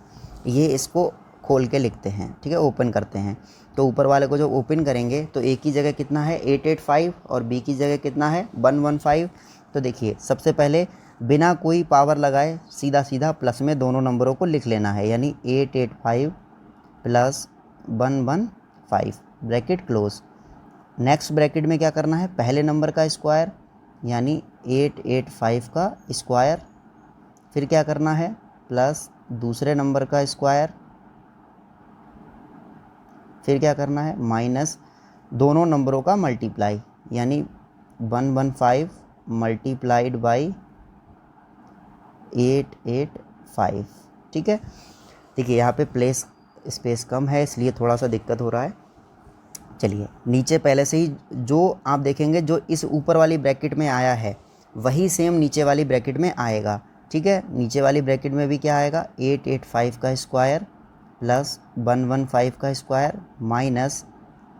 ये इसको खोल के लिखते हैं, ठीक है, ओपन करते हैं। तो ऊपर वाले को जब ओपन करेंगे तो a की जगह कितना है 885 और b की जगह कितना है 115। तो देखिए सबसे पहले बिना कोई पावर लगाए सीधा सीधा प्लस में दोनों नंबरों को लिख लेना है, यानी 885 plus 115 bracket close. Next bracket में क्या करना है, पहले नंबर का स्क्वायर यानी 885 का स्क्वायर, फिर क्या करना है प्लस दूसरे नंबर का स्क्वायर, फिर क्या करना है माइनस दोनों नंबरों का मल्टीप्लाई, यानी 115 मल्टीप्लाइड बाई 885, ठीक है। देखिए यहाँ पे प्लेस स्पेस कम है इसलिए थोड़ा सा दिक्कत हो रहा है। चलिए नीचे पहले से ही जो आप देखेंगे जो इस ऊपर वाली ब्रैकेट में आया है वही सेम नीचे वाली ब्रैकेट में आएगा, ठीक है। नीचे वाली ब्रैकेट में भी क्या आएगा 885 का स्क्वायर प्लस 115 का स्क्वायर माइनस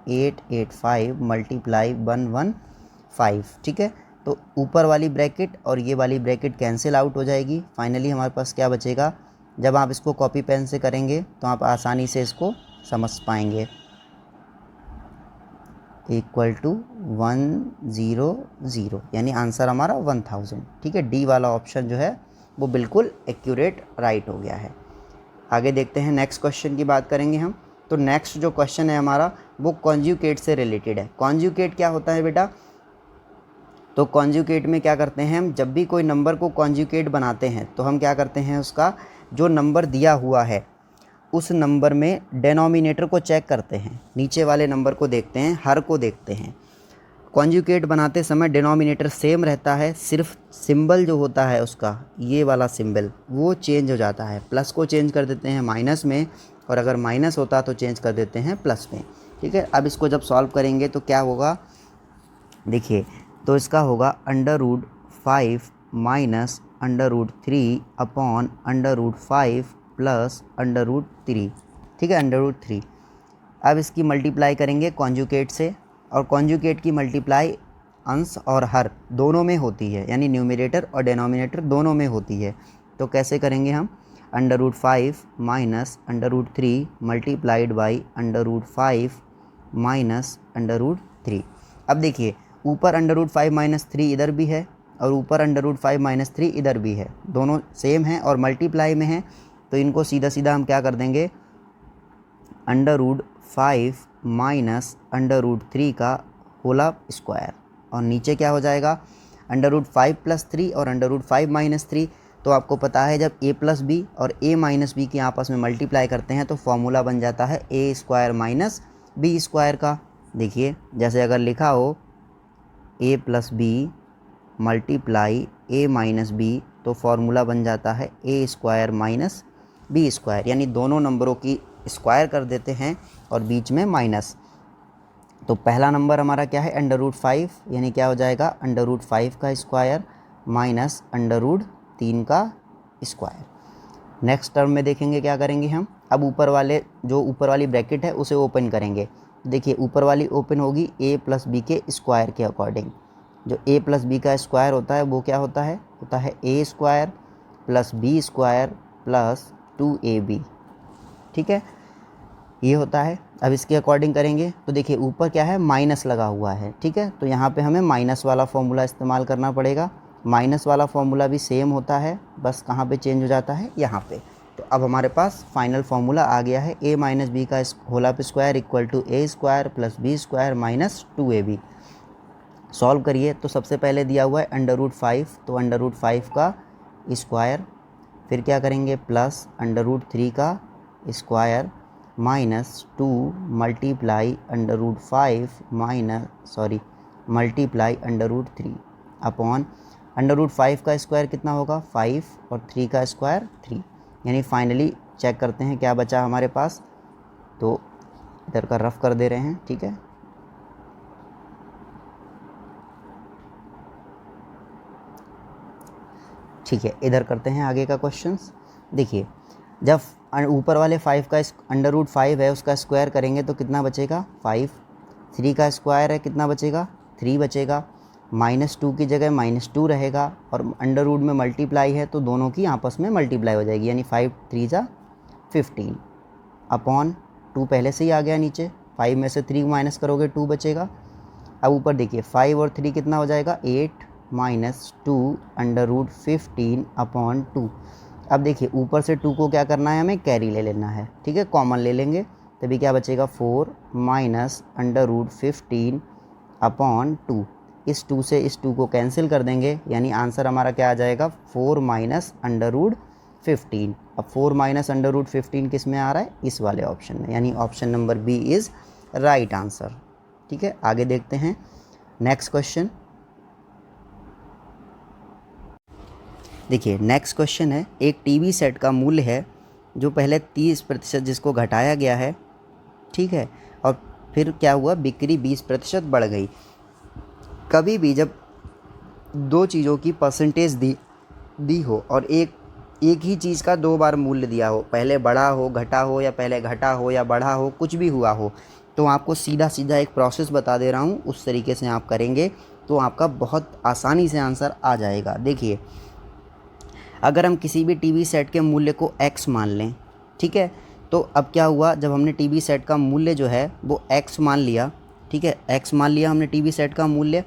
885 मल्टीप्लाई 115, ठीक है। तो ऊपर वाली ब्रैकेट और ये वाली ब्रैकेट कैंसिल आउट हो जाएगी, फाइनली हमारे पास क्या बचेगा, जब आप इसको कॉपी पेन से करेंगे तो आप आसानी से इसको समझ पाएंगे, इक्वल टू 100, यानी आंसर हमारा 1000, ठीक है। डी वाला ऑप्शन जो है वो बिल्कुल एक्यूरेट राइट हो गया है। आगे देखते हैं, नेक्स्ट क्वेश्चन की बात करेंगे हम। तो नेक्स्ट जो क्वेश्चन है हमारा वो कॉन्जुगेट से रिलेटेड है। कॉन्जुगेट क्या होता है बेटा, तो कॉन्जुगेट में क्या करते हैं हम, जब भी कोई नंबर को कॉन्जुगेट बनाते हैं तो हम क्या करते हैं, उसका जो नंबर दिया हुआ है उस नंबर में डेनोमिनेटर को चेक करते हैं, नीचे वाले नंबर को देखते हैं, हर को देखते हैं। कॉन्जुगेट बनाते समय डिनोमिनेटर सेम रहता है, सिर्फ सिंबल जो होता है उसका ये वाला सिंबल वो चेंज हो जाता है, प्लस को चेंज कर देते हैं माइनस में, और अगर माइनस होता तो चेंज कर देते हैं प्लस में, ठीक है। अब इसको जब सॉल्व करेंगे तो क्या होगा, देखिए तो इसका होगा √5 माइनस √3 अपॉन √5 प्लस √3, ठीक है, √3। अब इसकी मल्टीप्लाई करेंगे कॉन्जुगेट से, और कॉन्जुगेट की मल्टीप्लाई अंश और हर दोनों में होती है, यानी न्यूमरेटर और डिनोमिनेटर दोनों में होती है। तो कैसे करेंगे हम, √5 माइनस √3 मल्टीप्लाइड बाई √5 माइनस √3। अब देखिए ऊपर √5 माइनस 3 इधर भी है और ऊपर √5 माइनस 3 इधर भी है, दोनों सेम हैं और मल्टीप्लाई में हैं, तो इनको सीधा सीधा हम क्या कर देंगे, √5 माइनस √3 का होल स्क्वायर, और नीचे क्या हो जाएगा √5 प्लस 3 और √5 माइनस 3। तो आपको पता है जब a प्लस बी और a माइनस बी की आपस में मल्टीप्लाई करते हैं तो फॉर्मूला बन जाता है a square minus B square का। देखिए जैसे अगर लिखा हो A plus B multiply A minus B, तो फॉर्मूला बन जाता है A square minus B square, यानी दोनों नंबरों की स्क्वायर कर देते हैं और बीच में माइनस। तो पहला नंबर हमारा क्या है, अंडर रूट 5, यानी क्या हो जाएगा, अंडर रूट 5 का स्क्वायर माइनस अंडर रूट 3 का स्क्वायर। नेक्स्ट टर्म में देखेंगे क्या करेंगे हम, अब ऊपर वाली ब्रैकेट है उसे ओपन करेंगे। देखिए ऊपर वाली ओपन होगी ए प्लस बी के स्क्वायर के अकॉर्डिंग। जो ए प्लस बी का स्क्वायर होता है वो क्या होता है A square plus B square plus 2ab। ठीक है, ये होता है। अब इसके अकॉर्डिंग करेंगे तो देखिए ऊपर क्या है, माइनस लगा हुआ है। ठीक है, तो यहाँ पे हमें माइनस वाला फॉर्मूला इस्तेमाल करना पड़ेगा। माइनस वाला फॉर्मूला भी सेम होता है, बस कहाँ पे चेंज हो जाता है, यहाँ पे। तो अब हमारे पास फाइनल फार्मूला आ गया है, a माइनस बी का whole square equal to A square plus B square minus 2ab। Solve करिए तो सबसे पहले दिया हुआ है अंडर रूट 5, तो अंडर रूट 5 का स्क्वायर, फिर क्या करेंगे प्लस अंडर रूट 3 का square minus 2 multiply under root 5 multiply under root 3 upon under root 5 का स्क्वायर कितना होगा 5 और 3 का स्क्वायर 3, यानी फाइनली चेक करते हैं क्या बचा हमारे पास। तो इधर का रफ कर दे रहे हैं। ठीक है, ठीक है, इधर करते हैं आगे का क्वेश्चंस। देखिए जब ऊपर वाले 5 का अंडर रूट 5 है उसका स्क्वायर करेंगे तो कितना बचेगा 5, 3 का स्क्वायर है कितना बचेगा 3 बचेगा, माइनस 2 की जगह माइनस 2 रहेगा, और अंडर रूट में मल्टीप्लाई है तो दोनों की आपस में मल्टीप्लाई हो जाएगी, यानी 5 3 जा 15 अपॉन 2 पहले से ही आ गया नीचे, 5 में से 3 माइनस करोगे 2 बचेगा। अब ऊपर देखिए 5 और 3 कितना हो जाएगा 8 माइनस 2 अंडर रूट 15 अपॉन 2। अब देखिए ऊपर से 2 को क्या करना है, हमें कैरी ले लेना है। ठीक है, कॉमन ले लेंगे, तभी क्या बचेगा 4 माइनस अंडर रूट 15 अपॉन 2। इस 2 से इस 2 को कैंसिल कर देंगे, यानी आंसर हमारा क्या आ जाएगा 4 माइनस अंडर रूट 15। अब 4 माइनस अंडर रूट 15 किस में आ रहा है, इस वाले ऑप्शन में, यानी option number B is right answer. ठीक है, आगे देखते हैं नेक्स्ट क्वेश्चन। देखिए नेक्स्ट क्वेश्चन है, एक टीवी सेट का मूल्य है जो पहले 30% जिसको घटाया गया है। ठीक है, और फिर क्या हुआ, बिक्री 20% बढ़ गई। कभी भी जब दो चीज़ों की परसेंटेज दी हो और एक ही चीज़ का दो बार मूल्य दिया हो, पहले बढ़ा हो घटा हो, या पहले घटा हो या बढ़ा हो, कुछ भी हुआ हो, तो आपको सीधा सीधा एक प्रोसेस बता दे रहा हूँ, उस तरीके से आप करेंगे तो आपका बहुत आसानी से आंसर आ जाएगा। देखिए अगर हम किसी भी टीवी सेट के मूल्य को x मान लें, ठीक है, तो अब क्या हुआ, जब हमने टीवी सेट का मूल्य जो है वो x मान लिया, ठीक है, x मान लिया हमने टीवी सेट का मूल्य,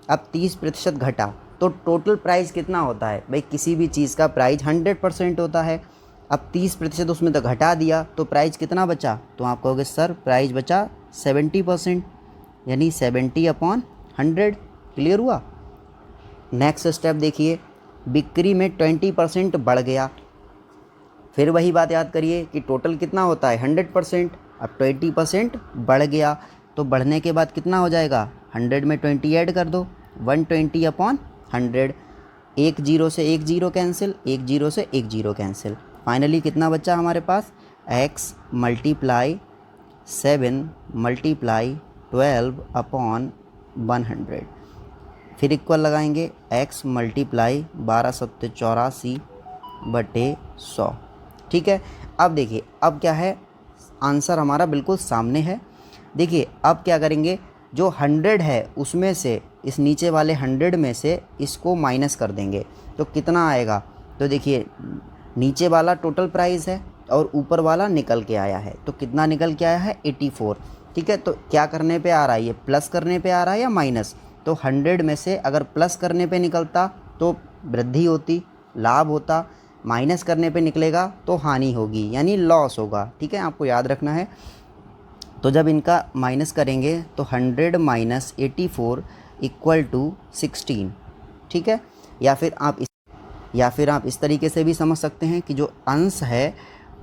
अब 30% घटा तो टोटल प्राइस कितना होता है भाई, किसी भी चीज़ का प्राइस 100% होता है। अब 30% उसमें तो घटा दिया तो प्राइस कितना बचा, तो आप कहोगे सर प्राइस बचा 70%, यानी 70/100। क्लियर हुआ। नेक्स्ट स्टेप देखिए, बिक्री में 20% बढ़ गया, फिर वही बात याद करिए कि टोटल कितना होता है 100%, अब 20% बढ़ गया तो बढ़ने के बाद कितना हो जाएगा, 100 में 20 ऐड कर दो, 120/100। एक जीरो से एक जीरो कैंसिल, एक जीरो से एक जीरो कैंसिल, फाइनली कितना बचा हमारे पास, x मल्टीप्लाई 7 मल्टीप्लाई 12/100, फिर इक्वल लगाएंगे x मल्टीप्लाई 12/84/100। ठीक है, अब देखिए अब क्या है, आंसर हमारा बिल्कुल सामने है। देखिए अब क्या करेंगे, जो 100 है उसमें से, इस नीचे वाले 100 में से इसको माइनस कर देंगे तो कितना आएगा, तो देखिए नीचे वाला टोटल प्राइस है और ऊपर वाला निकल के आया है, तो कितना निकल के आया है 84। ठीक है, तो क्या करने पे आ रहा है, ये प्लस करने पे आ रहा है या माइनस, तो 100 में से अगर प्लस करने पे निकलता तो वृद्धि होती, लाभ होता, माइनस करने पे निकलेगा तो हानि होगी, यानी लॉस होगा। ठीक है, आपको याद रखना है। तो जब इनका माइनस करेंगे तो 100 माइनस 84 इक्वल टू 16। ठीक है, या फिर आप इस तरीके से भी समझ सकते हैं कि जो अंश है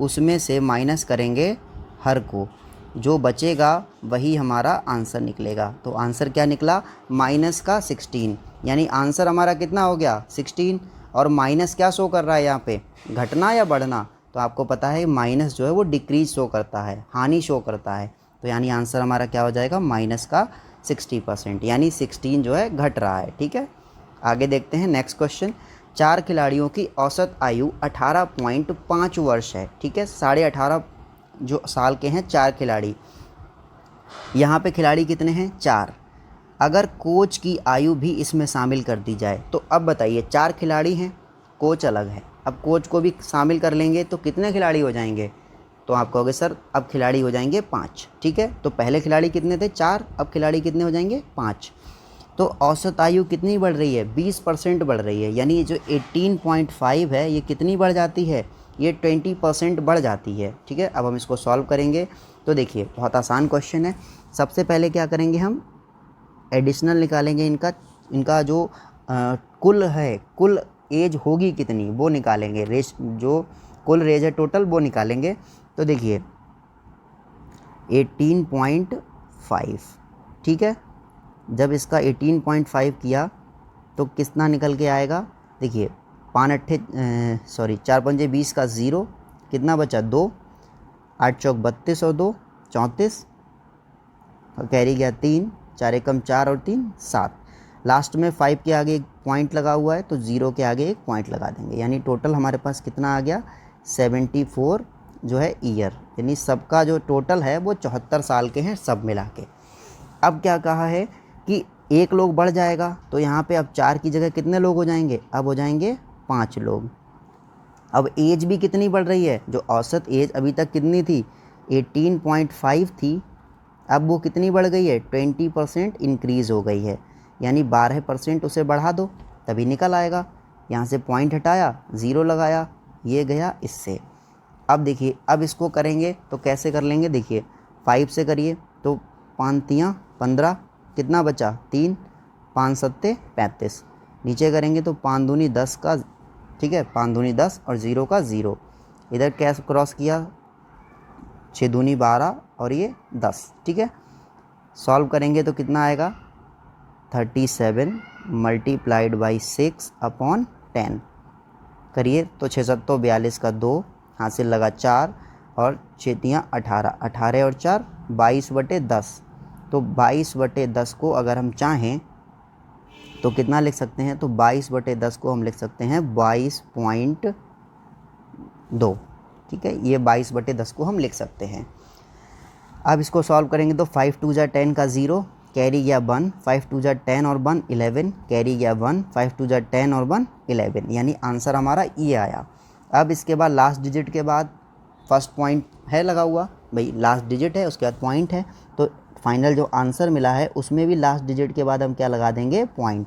उसमें से माइनस करेंगे हर को, जो बचेगा वही हमारा आंसर निकलेगा। तो आंसर क्या निकला, माइनस का 16, यानी आंसर हमारा कितना हो गया 16। और माइनस क्या शो कर रहा है यहाँ पे, घटना या बढ़ना, तो आपको पता है माइनस जो है वो डिक्रीज शो करता है, हानि शो करता है। तो यानी आंसर हमारा क्या हो जाएगा, माइनस का 60%, यानी 16 जो है घट रहा है। ठीक है, आगे देखते हैं नेक्स्ट क्वेश्चन। 4 खिलाड़ियों की औसत आयु 18.5 वर्ष है। ठीक है, 18.5 जो साल के हैं 4 खिलाड़ी। यहाँ पे खिलाड़ी कितने हैं, 4। अगर कोच की आयु भी इसमें शामिल कर दी जाए तो अब बताइए, 4 खिलाड़ी हैं, कोच अलग है, अब कोच को भी शामिल कर लेंगे तो कितने खिलाड़ी हो जाएंगे, तो आप कहोगे सर अब खिलाड़ी हो जाएंगे 5। ठीक है, तो पहले खिलाड़ी कितने थे, 4, अब खिलाड़ी कितने हो जाएंगे 5। तो औसत आयु कितनी बढ़ रही है, 20% बढ़ रही है, यानी ये जो 18.5 है ये कितनी बढ़ जाती है, ये 20% बढ़ जाती है। ठीक है, अब हम इसको सॉल्व करेंगे। तो देखिए बहुत आसान क्वेश्चन है। सबसे पहले क्या करेंगे, हम एडिशनल निकालेंगे, इनका जो कुल है, कुल एज होगी कितनी वो निकालेंगे, रेस जो कुल रेज है टोटल वो निकालेंगे। तो देखिए 18.5, ठीक है, जब इसका 18.5 किया तो कितना निकल के आएगा, देखिए 4 पंजे 20 का 0, कितना बचा 2, 8 चौक 32 और 2 34, और कैरी गया 3, 4 एकम 4 और 3 7, लास्ट में 5 के आगे एक पॉइंट लगा हुआ है तो 0 के आगे एक पॉइंट लगा देंगे, यानी टोटल हमारे पास कितना आ गया 74 जो है ईयर, यानी सबका जो टोटल है वो 74 साल के हैं सब मिला के। अब क्या कहा है कि एक लोग बढ़ जाएगा, तो यहाँ पे अब 4 की जगह कितने लोग हो जाएंगे, अब हो जाएंगे 5 लोग। अब एज भी कितनी बढ़ रही है, जो औसत एज अभी तक कितनी थी 18.5 थी, अब वो कितनी बढ़ गई है 20% इंक्रीज़ हो गई है, यानी 12% उसे बढ़ा दो तभी निकल आएगा। यहाँ से पॉइंट हटाया 0 लगाया, ये गया इससे। अब देखिए अब इसको करेंगे तो कैसे कर लेंगे, देखिए 5 से करिए तो 5 तियाँ 15, कितना बचा 3, 5 सत्ते 35, नीचे करेंगे तो 5 दूनी 10 का, ठीक है 5 दूनी 10 और 0 का 0, इधर कैश क्रॉस किया 6 दूनी 12 और ये 10। ठीक है, सॉल्व करेंगे तो कितना आएगा 37 मल्टीप्लाइड बाई 6/10, करिए तो 6 सत्तों 42 का 2, हासिल लगा 4 और 6 तियाँ 18, 18 और 4 22/10, तो 22/10 को अगर हम चाहें तो कितना लिख सकते हैं, तो 22/10 को हम लिख सकते हैं 22.2। ठीक है, ये 22/10 को हम लिख सकते हैं। अब इसको सॉल्व करेंगे तो 5 2 जा 10 का 0, कैरी गया 1, 5 2 जा 10 और 1 11, कैरी गया 1, 5 2 जा 10 और 1 11, यानी आंसर हमारा ये आया। अब इसके बाद लास्ट डिजिट के बाद फर्स्ट पॉइंट है लगा हुआ, भाई लास्ट डिजिट है उसके बाद पॉइंट है, तो फाइनल जो आंसर मिला है उसमें भी लास्ट डिजिट के बाद हम क्या लगा देंगे पॉइंट,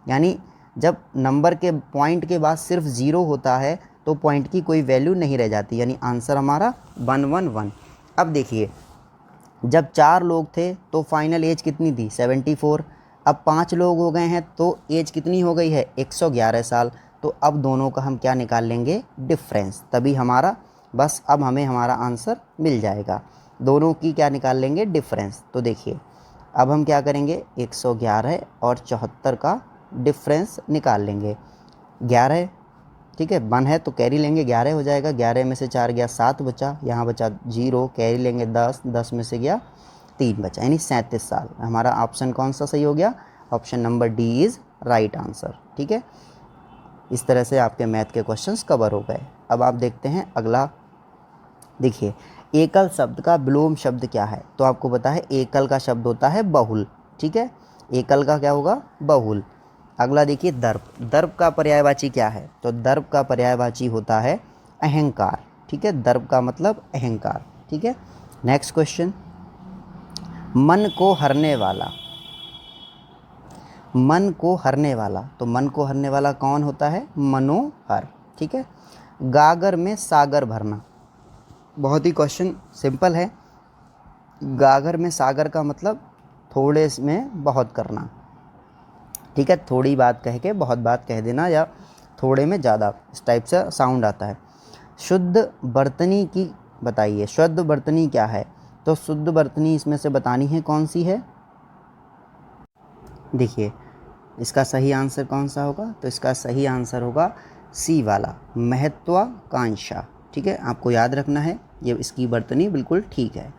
यानी जब नंबर के पॉइंट के बाद सिर्फ 0 होता है तो पॉइंट की कोई वैल्यू नहीं रह जाती, यानी आंसर हमारा 111। अब देखिए जब 4 लोग थे तो फाइनल एज कितनी थी 74, अब 5 लोग हो गए हैं तो एज कितनी हो गई है 111 साल, तो अब दोनों का हम क्या निकाल लेंगे डिफरेंस, तभी हमारा बस अब हमें हमारा आंसर मिल जाएगा, दोनों की क्या निकाल लेंगे डिफरेंस। तो देखिए अब हम क्या करेंगे 111 और 74 का डिफरेंस निकाल लेंगे, 11, ठीक है 1 है तो कैरी लेंगे 11 हो जाएगा, 11 में से 4 गया 7 बचा, यहाँ बचा 0, कैरी लेंगे 10, 10 में से गया 3 बचा, यानी 37 साल। हमारा ऑप्शन कौन सा सही हो गया, option number D is right answer. ठीक है, इस तरह से आपके मैथ के क्वेश्चंस कवर हो गए। अब आप देखते हैं अगला, देखिए एकल शब्द का विलोम शब्द क्या है, तो आपको पता है एकल का शब्द होता है बहुल, ठीक है, एकल का क्या होगा बहुल। अगला देखिए दर्प, दर्प का पर्यायवाची क्या है, तो दर्प का पर्यायवाची होता है अहंकार, ठीक है, दर्प का मतलब अहंकार। ठीक है, नेक्स्ट क्वेश्चन, मन को हरने वाला, मन को हरने वाला, तो मन को हरने वाला कौन होता है मनोहर। ठीक है, गागर में सागर भरना, बहुत ही क्वेश्चन सिंपल है, गागर में सागर का मतलब थोड़े में बहुत करना, ठीक है, थोड़ी बात कह के बहुत बात कह देना या थोड़े में ज़्यादा, इस टाइप से साउंड आता है। शुद्ध बर्तनी की बताइए, शुद्ध बर्तनी क्या है, तो शुद्ध वर्तनी इसमें से बतानी है कौन सी है। देखिए इसका सही आंसर कौन सा होगा, तो इसका सही आंसर होगा सी वाला, महत्वाकांक्षा। ठीक है, आपको याद रखना है, ये इसकी वर्तनी बिल्कुल ठीक है।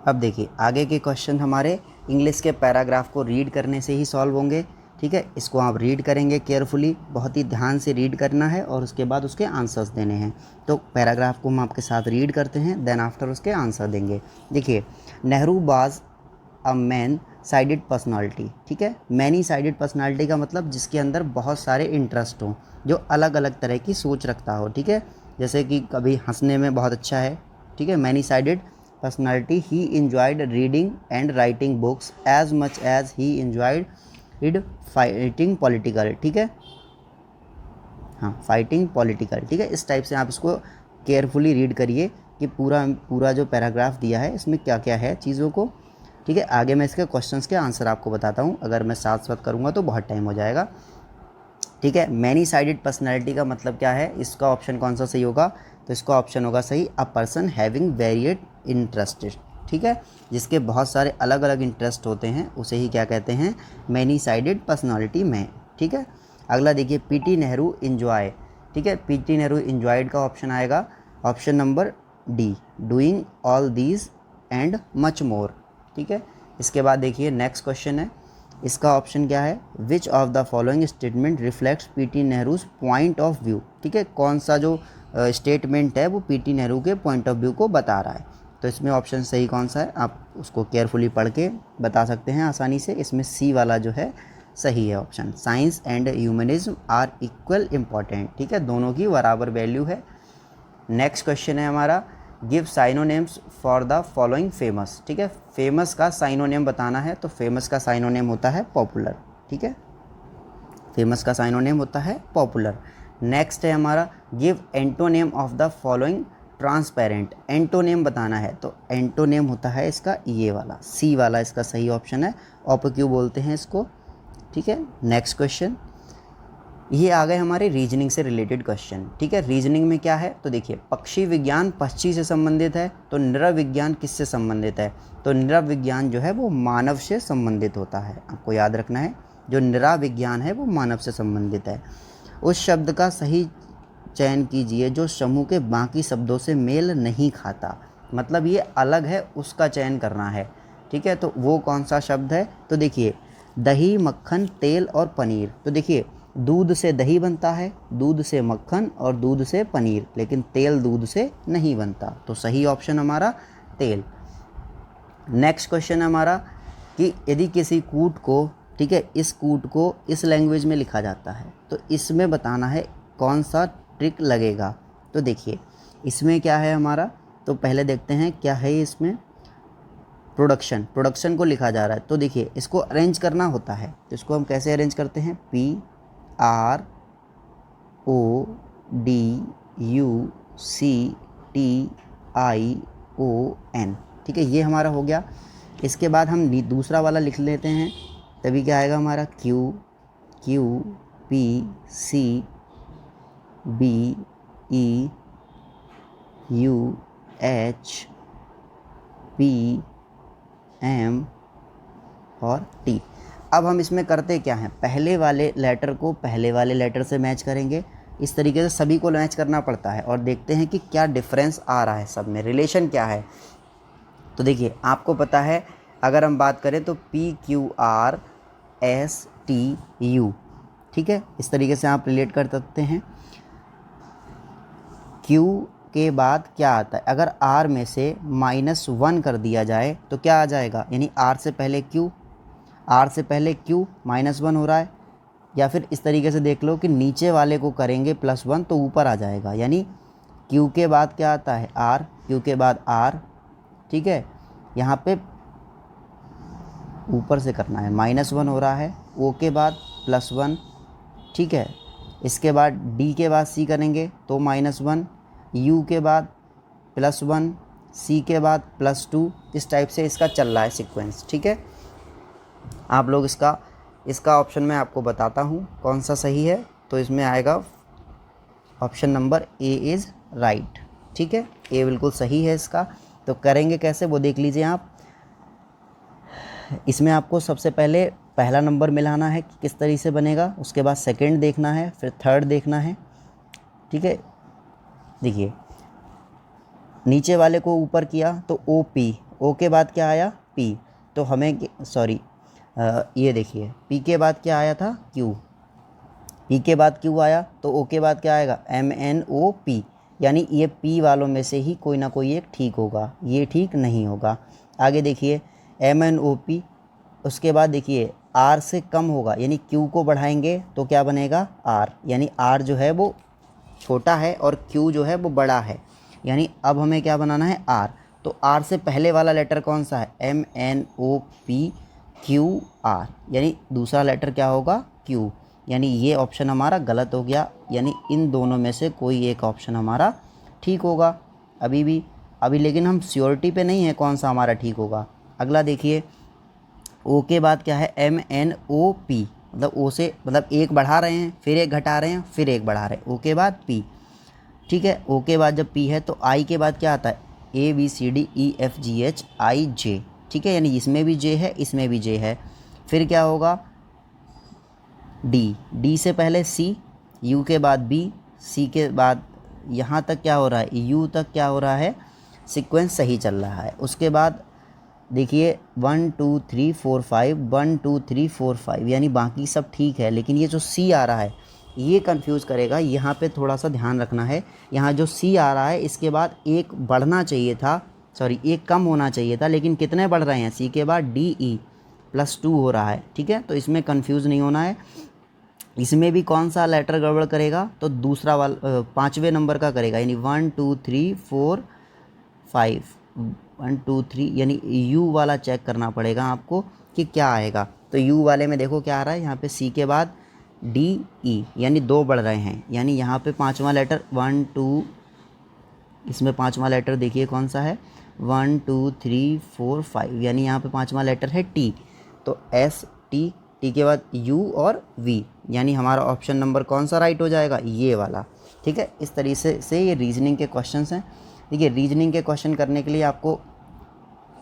अब देखिए आगे के क्वेश्चन हमारे इंग्लिश के पैराग्राफ को रीड करने से ही सॉल्व होंगे। ठीक है, इसको आप रीड करेंगे केयरफुली, बहुत ही ध्यान से रीड करना है और उसके बाद उसके आंसर्स देने हैं। तो पैराग्राफ को हम आपके साथ रीड करते हैं, देन आफ्टर उसके आंसर देंगे। देखिए, Nehru was a man sided personality. ठीक है, मैनी साइडेड पर्सनालिटी का मतलब जिसके अंदर बहुत सारे इंटरेस्ट हों, जो अलग अलग तरह की सोच रखता हो। ठीक है, जैसे कि कभी हंसने में बहुत अच्छा है। ठीक है, many sided personality, he enjoyed reading and writing books as much as he enjoyed fighting political. ठीक है, हाँ, फाइटिंग पॉलिटिकल। ठीक है, इस टाइप से आप इसको केयरफुली रीड करिए कि पूरा जो पैराग्राफ दिया है इसमें क्या क्या है चीज़ों को। ठीक है, आगे मैं इसके क्वेश्चंस के आंसर आपको बताता हूँ, अगर मैं साथ साथ करूँगा तो बहुत टाइम हो जाएगा। ठीक है, मैनी साइडेड पर्सनैलिटी का मतलब क्या है, इसका ऑप्शन कौन सा सही होगा, तो इसका ऑप्शन होगा सही, a person having varied interested. ठीक है, जिसके बहुत सारे अलग अलग इंटरेस्ट होते हैं उसे ही क्या कहते हैं, मैनी साइडेड पर्सनैलिटी में। ठीक है, अगला देखिए, पीटी नेहरू इंजॉय। ठीक है, पीटी नेहरू इंजॉयड का ऑप्शन आएगा option number D, doing all these and much more. ठीक है, इसके बाद देखिए नेक्स्ट क्वेश्चन है, इसका ऑप्शन क्या है, which of the following statement reflects PT Nehru's point of view. ठीक है, कौन सा जो स्टेटमेंट है वो पीटी नेहरू के पॉइंट ऑफ व्यू को बता रहा है। तो इसमें ऑप्शन सही कौन सा है, आप उसको केयरफुली पढ़ के बता सकते हैं आसानी से। इसमें सी वाला जो है सही है option, science and humanism are equal important. ठीक है, दोनों की बराबर वैल्यू है। नेक्स्ट क्वेश्चन है हमारा, give synonyms for the following famous. ठीक है, फेमस का साइनोनेम बताना है, तो फेमस का साइनोनेम होता है पॉपुलर। ठीक है, फेमस का साइनोनेम होता है पॉपुलर। नेक्स्ट है हमारा, give antonym of the following transparent. Antonym बताना है, तो एंटोनेम होता है इसका ये वाला, सी वाला इसका सही ऑप्शन है, ऑपक्यू बोलते हैं इसको। ठीक है, नेक्स्ट क्वेश्चन, ये आ गए हमारे रीजनिंग से रिलेटेड क्वेश्चन। ठीक है, रीजनिंग में क्या है, तो देखिए, पक्षी विज्ञान पक्षी से संबंधित है, तो नृ विज्ञान किससे संबंधित है, तो नृ विज्ञान जो है वो मानव से संबंधित होता है। आपको याद रखना है, जो नृ विज्ञान है वो मानव से संबंधित है। उस शब्द का सही चयन कीजिए जो समूह के बाकी शब्दों से मेल नहीं खाता, मतलब ये अलग है, उसका चयन करना है। ठीक है, तो वो कौन सा शब्द है, तो देखिए, दही, मक्खन, तेल और पनीर। तो देखिए, दूध से दही बनता है, दूध से मक्खन और दूध से पनीर, लेकिन तेल दूध से नहीं बनता, तो सही ऑप्शन हमारा तेल। नेक्स्ट क्वेश्चन हमारा, कि यदि किसी कूट को, ठीक है, इस कूट को इस लैंग्वेज में लिखा जाता है, तो इसमें बताना है कौन सा ट्रिक लगेगा। तो देखिए, इसमें क्या है हमारा, तो पहले देखते हैं क्या है इसमें, प्रोडक्शन को लिखा जा रहा है। तो देखिए, इसको अरेंज करना होता है, तो इसको हम कैसे अरेंज करते हैं, PRODUCTION। ठीक है, ये हमारा हो गया। इसके बाद हम दूसरा वाला लिख लेते हैं, तभी क्या आएगा हमारा, QQPCBEUHPM और T। अब हम इसमें करते क्या हैं, पहले वाले लेटर को पहले वाले लेटर से मैच करेंगे। इस तरीके से सभी को मैच करना पड़ता है और देखते हैं कि क्या डिफरेंस आ रहा है, सब में रिलेशन क्या है। तो देखिए, आपको पता है, अगर हम बात करें तो PQRSTU। ठीक है, इस तरीके से आप रिलेट कर सकते हैं। Q के बाद क्या आता है, अगर R में से -1 कर दिया जाए तो क्या आ जाएगा, यानी R से पहले Q -1 हो रहा है। या फिर इस तरीके से देख लो कि नीचे वाले को करेंगे +1 तो ऊपर आ जाएगा, यानी Q के बाद क्या आता है, R, Q के बाद R। ठीक है, यहाँ पे ऊपर से करना है, -1 हो रहा है, O के बाद +1। ठीक है, इसके बाद D के बाद C करेंगे तो -1, U के बाद +1, C के बाद +2। इस टाइप से इसका चल रहा है सीक्वेंस। ठीक है, आप लोग इसका ऑप्शन मैं आपको बताता हूँ कौन सा सही है, तो इसमें आएगा option number A is right. ठीक है, A बिल्कुल सही है इसका। तो करेंगे कैसे वो देख लीजिए आप। इसमें आपको सबसे पहले पहला नंबर मिलाना है कि किस तरीके से बनेगा, उसके बाद सेकंड देखना है, फिर थर्ड देखना है, ठीक है। देखिए नीचे वाले को ऊपर किया तो ओ पी, ओ के बाद क्या आया पी, तो हमें सॉरी ये देखिए पी के बाद क्या आया था क्यू, पी के बाद क्यू आया तो ओ के बाद क्या आएगा एम एन ओ पी, यानी ये पी वालों में से ही कोई ना कोई एक ठीक होगा, ये ठीक नहीं होगा। आगे देखिए एम एन ओ पी, उसके बाद देखिए आर से कम होगा यानी क्यू को बढ़ाएंगे तो क्या बनेगा आर, यानी आर जो है वो छोटा है और क्यू जो है वो बड़ा है, यानी अब हमें क्या बनाना है आर। तो आर से पहले वाला लेटर कौन सा है M N O P Q R, यानी दूसरा लेटर क्या होगा क्यू, यानी ये ऑप्शन हमारा गलत हो गया, यानी इन दोनों में से कोई एक ऑप्शन हमारा ठीक होगा अभी लेकिन हम श्योरिटी पे नहीं है कौन सा हमारा ठीक होगा। अगला देखिए ओ के बाद क्या है एम एन ओ पी, मतलब ओ से मतलब एक बढ़ा रहे हैं फिर एक घटा रहे हैं फिर एक बढ़ा रहे हैं, ओ के बाद पी, ठीक है। ओ के बाद जब पी है तो आई के बाद क्या आता है A B C D E F G H I J, ठीक है, यानी इसमें भी जे है इसमें भी जे है। फिर क्या होगा डी, डी से पहले सी, यू के बाद बी, सी के बाद यहाँ तक क्या हो रहा है यू तक क्या हो रहा है, सीक्वेंस सही चल रहा है। उसके बाद देखिए 1 2 3 4 5 1 2 3 4 5, यानी बाकी सब ठीक है, लेकिन ये जो सी आ रहा है ये कंफ्यूज करेगा, यहाँ पे थोड़ा सा ध्यान रखना है। यहाँ जो सी आ रहा है इसके बाद एक बढ़ना चाहिए था, सॉरी एक कम होना चाहिए था, लेकिन कितने बढ़ रहे हैं सी के बाद डी ई +2 हो रहा है, ठीक है। तो इसमें कंफ्यूज नहीं होना है। इसमें भी कौन सा लेटर गड़बड़ करेगा तो दूसरा वाला 5वें नंबर का करेगा, यानी 1 2 3 4 5 1 2 3, यानी यू वाला चेक करना पड़ेगा आपको कि क्या आएगा। तो यू वाले में देखो क्या आ रहा है, यहाँ पे सी के बाद डी ई, यानी 2 बढ़ रहे हैं, यानी यहाँ पे 5वां लेटर 1 2, इसमें 5वां लेटर देखिए कौन सा है 1 2 3 4 5, यानी यहाँ पे 5वां लेटर है टी, तो एस टी, टी के बाद यू और वी, यानी हमारा ऑप्शन नंबर कौन सा राइट हो जाएगा ये वाला, ठीक है। इस तरीके से ये रीजनिंग के क्वेश्चंस हैं। देखिए रीजनिंग के क्वेश्चन करने के लिए आपको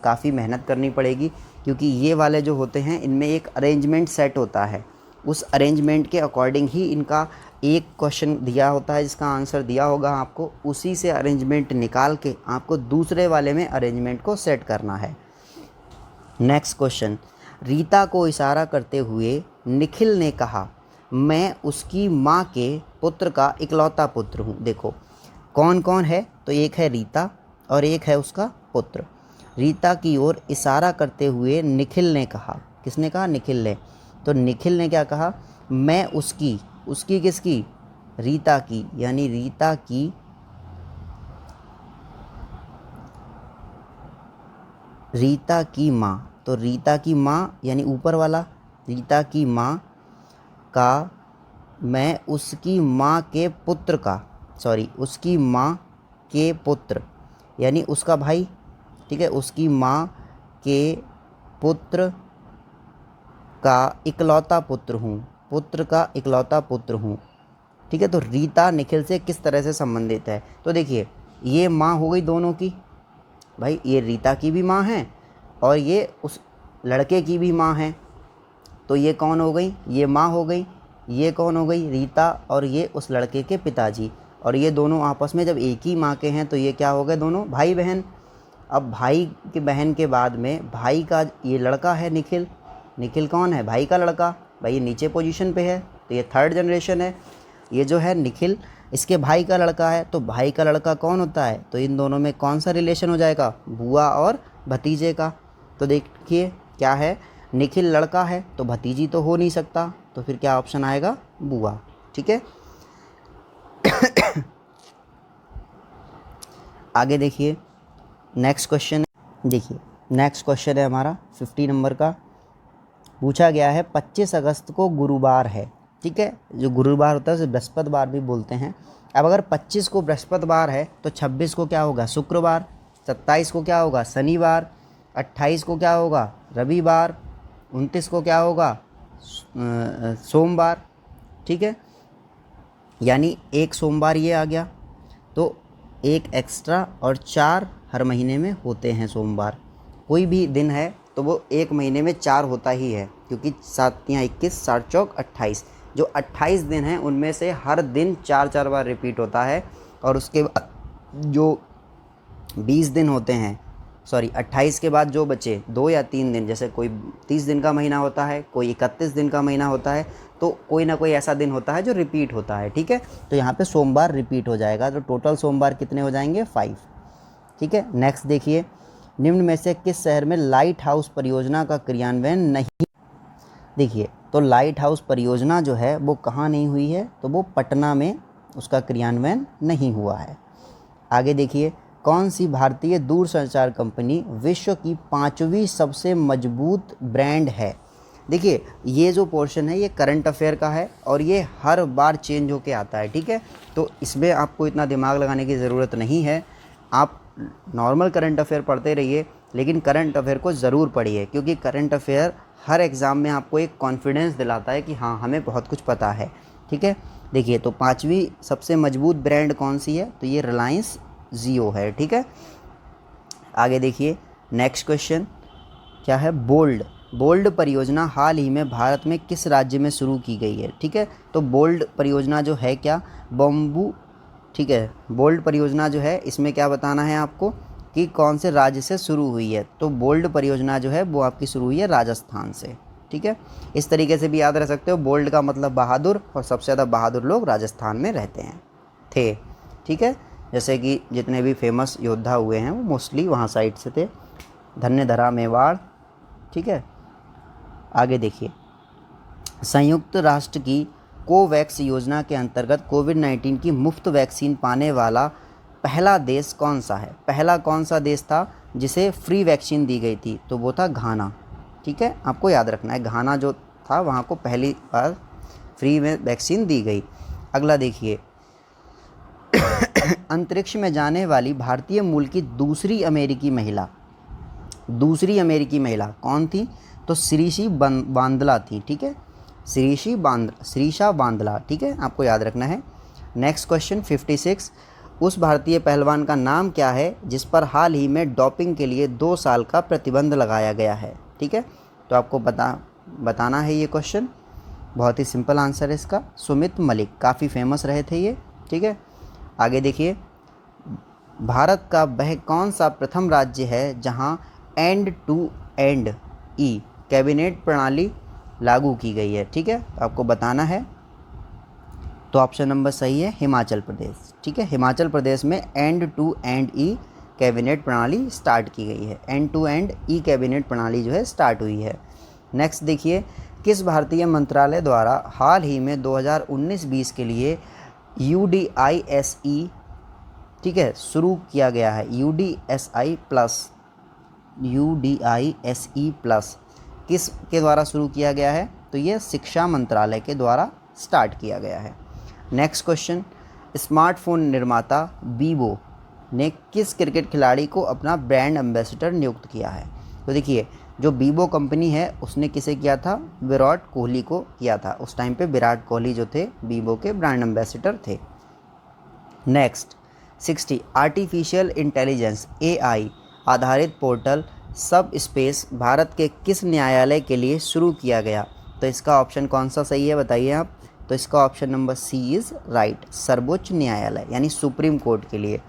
काफ़ी मेहनत करनी पड़ेगी, क्योंकि ये वाले जो होते हैं इनमें एक अरेंजमेंट सेट होता है, उस अरेंजमेंट के अकॉर्डिंग ही इनका एक क्वेश्चन दिया होता है जिसका आंसर दिया होगा आपको, उसी से अरेंजमेंट निकाल के आपको दूसरे वाले में अरेंजमेंट को सेट करना है। नेक्स्ट क्वेश्चन, रीता को इशारा करते हुए निखिल ने कहा मैं उसकी माँ के पुत्र का इकलौता पुत्र हूँ। देखो कौन कौन है, तो एक है रीता और एक है उसका पुत्र। रीता की ओर इशारा करते हुए निखिल ने कहा, किसने कहा निखिल ने, तो निखिल ने क्या कहा मैं उसकी किसकी रीता की, यानी रीता की माँ, तो रीता की माँ यानी ऊपर वाला रीता की माँ का, मैं उसकी माँ के पुत्र का, सॉरी उसकी माँ के पुत्र यानी उसका भाई, ठीक है, उसकी माँ के पुत्र का इकलौता पुत्र हूँ, पुत्र का इकलौता पुत्र हूँ, ठीक है। तो रीता निखिल से किस तरह से संबंधित है, तो देखिए ये माँ हो गई दोनों की, भाई ये रीता की भी माँ है और ये उस लड़के की भी माँ है, तो ये कौन हो गई, ये माँ हो गई, ये कौन हो गई रीता, और ये उस लड़के के पिताजी, और ये दोनों आपस में जब एक ही माँ के हैं तो ये क्या हो गए दोनों भाई बहन। अब भाई के बहन के बाद में भाई का ये लड़का है निखिल, निखिल कौन है भाई का लड़का, भाई ये नीचे पोजीशन पे है तो ये थर्ड जनरेशन है। ये जो है निखिल इसके भाई का लड़का है, तो भाई का लड़का कौन होता है, तो इन दोनों में कौन सा रिलेशन हो जाएगा बुआ और भतीजे का। तो देखिए क्या है निखिल लड़का है तो भतीजी तो हो नहीं सकता, तो फिर क्या ऑप्शन आएगा बुआ, ठीक है। आगे देखिए नेक्स्ट क्वेश्चन, देखिए नेक्स्ट क्वेश्चन है हमारा 50 नंबर का। पूछा गया है 25 अगस्त को गुरुवार है, ठीक है, जो गुरुवार होता है उसे बृहस्पतिवार भी बोलते हैं। अब अगर 25 को बृहस्पतिवार है तो 26 को क्या होगा शुक्रवार, 27 को क्या होगा शनिवार, 28 को क्या होगा रविवार, 29 को क्या होगा सोमवार, ठीक है, यानी एक सोमवार ये आ गया, तो एक एक्स्ट्रा और 4 हर महीने में होते हैं सोमवार। कोई भी दिन है तो वो एक महीने में 4 होता ही है, क्योंकि 7 या 21, 7 चौक 28, जो 28 दिन हैं उनमें से हर दिन 4-4 बार रिपीट होता है। और उसके बाद जो 20 दिन होते हैं, 28 के बाद जो बचे 2 या 3 दिन, जैसे कोई 30 दिन का महीना होता है, कोई 31 दिन का महीना होता है, तो कोई ना कोई ऐसा दिन होता है जो रिपीट होता है। ठीक है, तो यहाँ पे सोमवार रिपीट हो जाएगा, तो टोटल सोमवार कितने हो जाएंगे? 5। ठीक है, नेक्स्ट देखिए, निम्न में से किस शहर में लाइट हाउस परियोजना का क्रियान्वयन नहीं? देखिए, तो लाइट हाउस परियोजना जो है वो कहाँ नहीं हुई है? तो वो पटना में उसका क्रियान्वयन नहीं हुआ है। आगे देखिए, कौन सी भारतीय दूरसंचार कंपनी विश्व की 5वीं सबसे मजबूत ब्रांड है? देखिए, ये जो पोर्शन है ये करंट अफेयर का है और ये हर बार चेंज होके आता है। ठीक है, तो इसमें आपको इतना दिमाग लगाने की ज़रूरत नहीं है। आप नॉर्मल करंट अफेयर पढ़ते रहिए, लेकिन करंट अफेयर को ज़रूर पढ़िए, क्योंकि करंट अफेयर हर एग्ज़ाम में आपको एक कॉन्फिडेंस दिलाता है कि हाँ, हमें बहुत कुछ पता है। ठीक है, देखिए, तो 5वीं सबसे मजबूत ब्रांड कौन सी है? तो ये रिलायंस जियो है। ठीक है, आगे देखिए, नेक्स्ट क्वेश्चन क्या है? बोल्ड परियोजना हाल ही में भारत में किस राज्य में शुरू की गई है? ठीक है, तो बोल्ड परियोजना जो है क्या? बम्बू। ठीक है, बोल्ड परियोजना जो है इसमें क्या बताना है आपको कि कौन से राज्य से शुरू हुई है? तो बोल्ड परियोजना जो है वो आपकी शुरू हुई है राजस्थान से। ठीक है, इस तरीके से भी याद रख सकते हो, बोल्ड का मतलब बहादुर, और सबसे ज़्यादा बहादुर लोग राजस्थान में रहते हैं थे। ठीक है, जैसे कि जितने भी फेमस योद्धा हुए हैं वो मोस्टली वहाँ साइड से थे। धन्यधरा मेवाड़। ठीक है, आगे देखिए, संयुक्त राष्ट्र की कोवैक्स योजना के अंतर्गत कोविड-19 की मुफ्त वैक्सीन पाने वाला पहला देश कौन सा है? पहला कौन सा देश था जिसे फ्री वैक्सीन दी गई थी? तो वो था घाना। ठीक है, आपको याद रखना है, घाना जो था वहाँ को पहली बार फ्री में वैक्सीन दी गई। अगला देखिए, अंतरिक्ष में जाने वाली भारतीय मूल की दूसरी अमेरिकी महिला कौन थी? तो श्रीशी बांदला थी। ठीक है, श्रीशा बांदला। ठीक है, आपको याद रखना है। नेक्स्ट क्वेश्चन 56, उस भारतीय पहलवान का नाम क्या है जिस पर हाल ही में डोपिंग के लिए 2 साल का प्रतिबंध लगाया गया है? ठीक है, तो आपको बताना है ये क्वेश्चन। बहुत ही सिंपल आंसर है इसका, सुमित मलिक, काफ़ी फेमस रहे थे ये। ठीक है, आगे देखिए, भारत का वह कौन सा प्रथम राज्य है जहां end to end e cabinet प्रणाली लागू की गई है? ठीक है, आपको बताना है। तो ऑप्शन नंबर सही है हिमाचल प्रदेश। ठीक है, हिमाचल प्रदेश में end to end e cabinet प्रणाली स्टार्ट की गई है। End to end e cabinet प्रणाली जो है स्टार्ट हुई है। नेक्स्ट देखिए, किस भारतीय मंत्रालय द्वारा हाल ही में 2019-20 के लिए UDISE, ठीक है, शुरू किया गया है? UDISE प्लस किस के द्वारा शुरू किया गया है? तो ये शिक्षा मंत्रालय के द्वारा स्टार्ट किया गया है। नेक्स्ट क्वेश्चन, स्मार्टफोन निर्माता वीवो ने किस क्रिकेट खिलाड़ी को अपना ब्रांड एम्बेसडर नियुक्त किया है? तो देखिए, जो वीवो कंपनी है उसने किसे किया था? विराट कोहली को किया था। उस टाइम पे विराट कोहली जो थे वीवो के ब्रांड एम्बेसडर थे। नेक्स्ट 60, आर्टिफिशियल इंटेलिजेंस AI आधारित पोर्टल सब स्पेस भारत के किस न्यायालय के लिए शुरू किया गया? तो इसका ऑप्शन कौन सा सही है बताइए आप? तो इसका option number C is right, सर्वोच्च न्यायालय यानी सुप्रीम कोर्ट के लिए।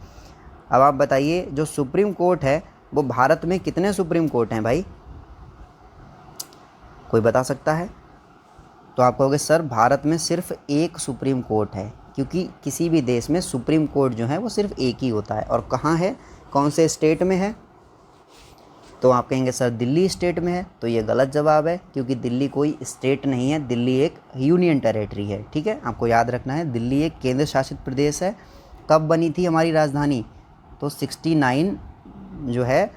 अब आप बताइए, जो सुप्रीम कोर्ट है वो भारत में कितने सुप्रीम कोर्ट हैं भाई? कोई बता सकता है? तो आप कहोगे सर भारत में सिर्फ एक सुप्रीम कोर्ट है, क्योंकि किसी भी देश में सुप्रीम कोर्ट जो है वो सिर्फ एक ही होता है। और कहाँ है, कौन से स्टेट में है? तो आप कहेंगे सर दिल्ली स्टेट में है। तो ये गलत जवाब है, क्योंकि दिल्ली कोई स्टेट नहीं है, दिल्ली एक यूनियन टेरेटरी है। ठीक है, आपको याद रखना है, दिल्ली एक केंद्र शासित प्रदेश है। कब बनी थी हमारी राजधानी? तो 69 जो है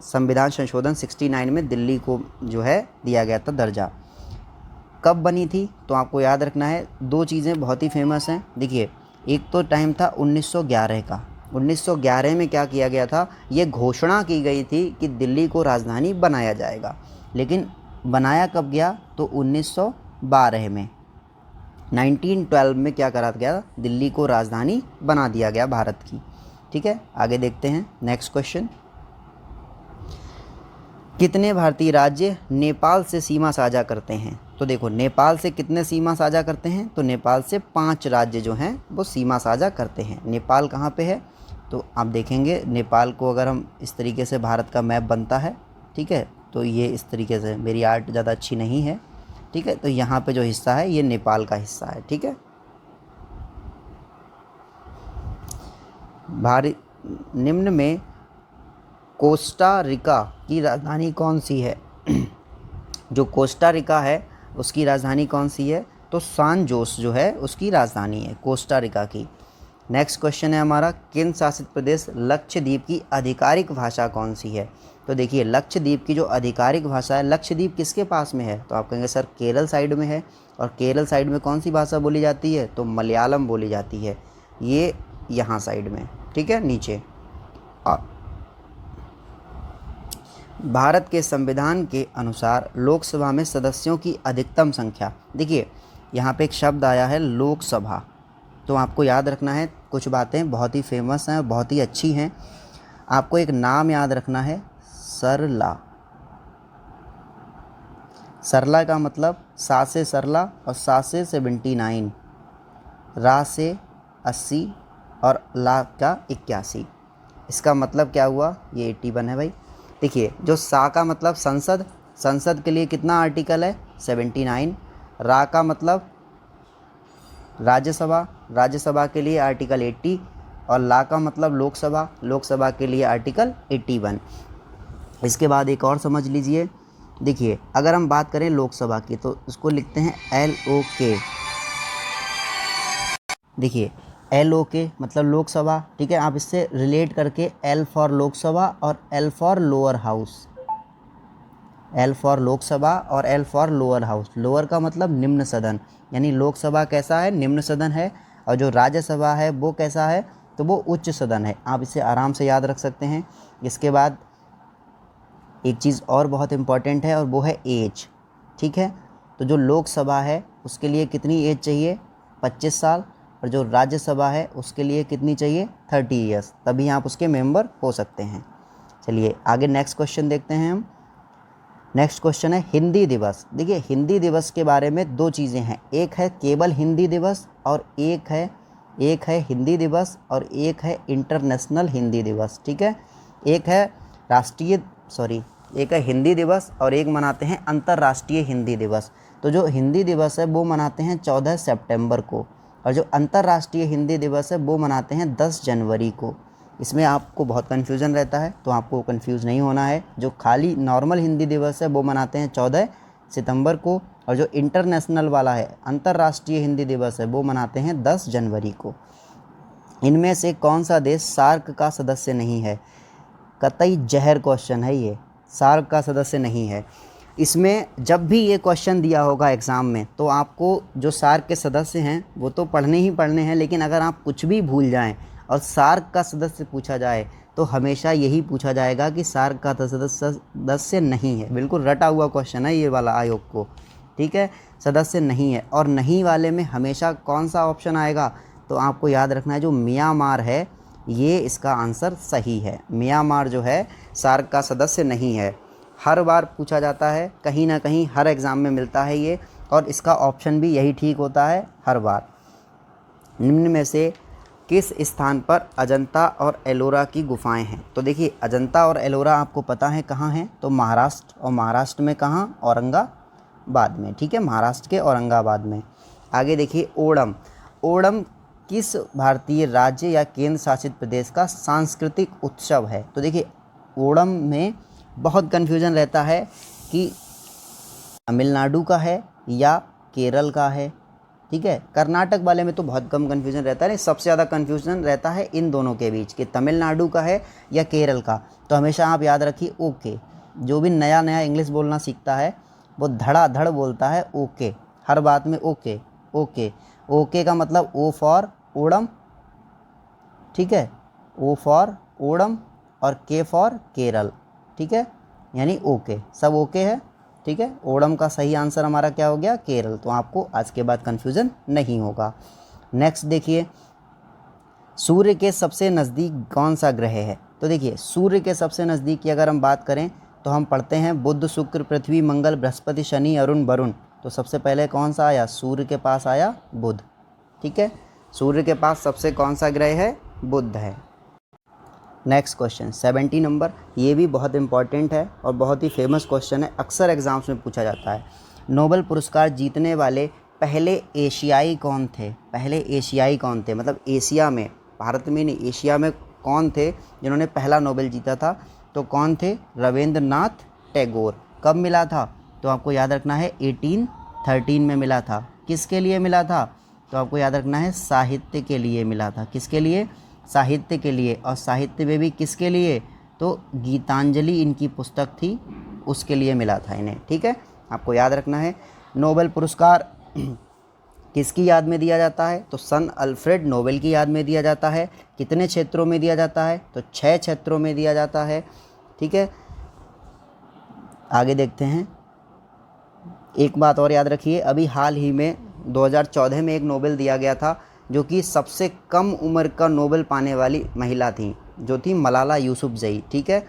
संविधान संशोधन 69 में दिल्ली को जो है दिया गया था दर्जा। कब बनी थी? तो आपको याद रखना है, 2 चीज़ें बहुत ही फेमस हैं। देखिए, एक तो टाइम था 1911 का। 1911 में क्या किया गया था? ये घोषणा की गई थी कि दिल्ली को राजधानी बनाया जाएगा, लेकिन बनाया कब गया? तो 1912 में। 1912 में क्या करा गया? दिल्ली को राजधानी बना दिया गया भारत की। ठीक है, आगे देखते हैं नेक्स्ट क्वेश्चन। कितने भारतीय राज्य नेपाल से सीमा साझा करते हैं? तो देखो नेपाल से कितने सीमा साझा करते हैं? तो नेपाल से 5 राज्य जो हैं वो सीमा साझा करते हैं। नेपाल कहाँ पे है? तो आप देखेंगे नेपाल को, अगर हम इस तरीके से भारत का मैप बनता है, ठीक है, तो ये इस तरीके से, मेरी आर्ट ज़्यादा अच्छी नहीं है, ठीक है, तो यहाँ पे जो हिस्सा है ये नेपाल का हिस्सा है, ठीक है। निम्न में कोस्टा रिका की राजधानी कौन सी है? जो कोस्टा रिका है उसकी राजधानी कौन सी है? तो सान जोस जो है उसकी राजधानी है कोस्टा रिका की। नेक्स्ट क्वेश्चन है हमारा, केंद्र शासित प्रदेश लक्षद्वीप की आधिकारिक भाषा कौन सी है? तो देखिए लक्षद्वीप की जो आधिकारिक भाषा है, लक्षद्वीप किसके पास में है? तो आप कहेंगे सर केरल साइड में है। और केरल साइड में कौन सी भाषा बोली जाती है? तो मलयालम बोली जाती है, ये यहाँ साइड में, ठीक है, नीचे। भारत के संविधान के अनुसार लोकसभा में सदस्यों की अधिकतम संख्या, देखिए यहाँ पे एक शब्द आया है लोकसभा, तो आपको याद रखना है, कुछ बातें बहुत ही फेमस हैं, बहुत ही अच्छी हैं। आपको एक नाम याद रखना है, सरला। सरला का मतलब सा से सरला और सा से 79, रा से 80 और ला का 81। इसका मतलब क्या हुआ? ये 81 है भाई। देखिए जो सा का मतलब संसद, संसद के लिए कितना आर्टिकल है? 79। रा का मतलब राज्यसभा, राज्यसभा के लिए आर्टिकल 80। और ला का मतलब लोकसभा, लोकसभा के लिए आर्टिकल 81। इसके बाद एक और समझ लीजिए, देखिए अगर हम बात करें लोकसभा की तो उसको लिखते हैं LOK। देखिए LOK मतलब लोकसभा, ठीक है, आप इससे रिलेट करके L फॉर लोकसभा और L for lower house, L for Lok Sabha और L for lower house. Lower का मतलब निम्न सदन, यानी लोकसभा कैसा है? निम्न सदन है। और जो राज्यसभा है वो कैसा है? तो वो उच्च सदन है। आप इसे आराम से याद रख सकते हैं। इसके बाद एक चीज़ और बहुत इम्पॉर्टेंट है और वो है एज, ठीक है। तो जो लोकसभा है उसके लिए कितनी एज चाहिए? 25 साल। और जो राज्यसभा है उसके लिए कितनी चाहिए? 30 ईयर्स, तभी आप उसके मेंबर हो सकते हैं। चलिए आगे नेक्स्ट क्वेश्चन देखते हैं हम। नेक्स्ट क्वेश्चन है हिंदी दिवस। देखिए हिंदी दिवस के बारे में दो चीज़ें हैं, एक है केवल हिंदी दिवस और एक है हिंदी दिवस और एक है इंटरनेशनल हिंदी दिवस, ठीक है। एक है हिंदी दिवस और एक मनाते हैं अंतर्राष्ट्रीय हिंदी दिवस। तो जो हिंदी दिवस है वो मनाते हैं 14 सितंबर को और जो अंतर्राष्ट्रीय हिंदी दिवस है वो मनाते हैं 10 जनवरी को। इसमें आपको बहुत कन्फ्यूज़न रहता है, तो आपको कंफ्यूज नहीं होना है। जो खाली नॉर्मल हिंदी दिवस है वो मनाते हैं 14 सितंबर को और जो इंटरनेशनल वाला है अंतर्राष्ट्रीय हिंदी दिवस है वो मनाते हैं 10 जनवरी को। इनमें से कौन सा देश सार्क का सदस्य नहीं है? कतई जहर क्वेश्चन है ये, सार्क का सदस्य नहीं है। इसमें जब भी ये क्वेश्चन दिया होगा एग्ज़ाम में तो आपको जो सार्क के सदस्य हैं वो तो पढ़ने ही पढ़ने हैं, लेकिन अगर आप कुछ भी भूल जाएं और सार्क का सदस्य पूछा जाए तो हमेशा यही पूछा जाएगा कि सार्क का सदस्य नहीं है। बिल्कुल रटा हुआ क्वेश्चन है ये वाला आयोग को, ठीक है, सदस्य नहीं है। और नहीं वाले में हमेशा कौन सा ऑप्शन आएगा? तो आपको याद रखना है जो म्यांमार है ये इसका आंसर सही है। म्यांमार जो है सार्क का सदस्य नहीं है। हर बार पूछा जाता है, कहीं ना कहीं हर एग्ज़ाम में मिलता है ये, और इसका ऑप्शन भी यही ठीक होता है हर बार। निम्न में से किस स्थान पर अजंता और एलोरा की गुफाएं हैं? तो देखिए अजंता और एलोरा आपको पता है कहाँ हैं? तो महाराष्ट्र, और महाराष्ट्र में कहाँ? औरंगाबाद में, ठीक है, महाराष्ट्र के औरंगाबाद में। आगे देखिए ओणम। ओणम किस भारतीय राज्य या केंद्र शासित प्रदेश का सांस्कृतिक उत्सव है? तो देखिए ओणम में बहुत कन्फ्यूजन रहता है कि तमिलनाडु का है या केरल का है, ठीक है। कर्नाटक वाले में तो बहुत कम कन्फ्यूजन रहता है, सबसे ज़्यादा कन्फ्यूजन रहता है इन दोनों के बीच कि तमिलनाडु का है या केरल का। तो हमेशा आप याद रखिए ओके। जो भी नया नया इंग्लिश बोलना सीखता है वो धड़ाधड़ बोलता है ओके, हर बात में ओके ओके। ओके का मतलब ओ फॉर ओणम, ठीक है, ओ फॉर ओणम और के फॉर केरल, ठीक है, यानी ओके, सब ओके है, ठीक है। ओणम का सही आंसर हमारा क्या हो गया? केरल। तो आपको आज के बाद कन्फ्यूज़न नहीं होगा। नेक्स्ट देखिए सूर्य के सबसे नज़दीक कौन सा ग्रह है? तो देखिए सूर्य के सबसे नज़दीक की अगर हम बात करें तो हम पढ़ते हैं बुध, शुक्र, पृथ्वी, मंगल, बृहस्पति, शनि, अरुण, वरुण। तो सबसे पहले कौन सा आया? सूर्य के पास आया बुध। ठीक है, सूर्य के पास सबसे कौन सा ग्रह है? बुध है। नेक्स्ट क्वेश्चन 70 नंबर, ये भी बहुत इंपॉर्टेंट है और बहुत ही फेमस क्वेश्चन है, अक्सर एग्जाम्स में पूछा जाता है। नोबेल पुरस्कार जीतने वाले पहले एशियाई कौन थे? पहले एशियाई कौन थे, मतलब एशिया में, भारत में नहीं, एशिया में कौन थे जिन्होंने पहला नोबेल जीता था? तो कौन थे? रविंद्रनाथ टैगोर। कब मिला था? तो आपको याद रखना है 1813 में मिला था। किसके लिए मिला था? तो आपको याद रखना है साहित्य के लिए मिला था। किसके लिए? साहित्य के लिए। और साहित्य में भी किसके लिए? तो गीतांजलि इनकी पुस्तक थी, उसके लिए मिला था इन्हें। ठीक है, आपको याद रखना है। नोबेल पुरस्कार किसकी याद में दिया जाता है? तो सन अल्फ्रेड नोबेल की याद में दिया जाता है। कितने क्षेत्रों में दिया जाता है? तो 6 क्षेत्रों में दिया जाता है। ठीक है, आगे देखते हैं। एक बात और याद रखिए, अभी हाल ही में 2014 में एक नोबेल दिया गया था जो कि सबसे कम उम्र का नोबेल पाने वाली महिला थी, जो थी मलाला यूसुफजई। ठीक है,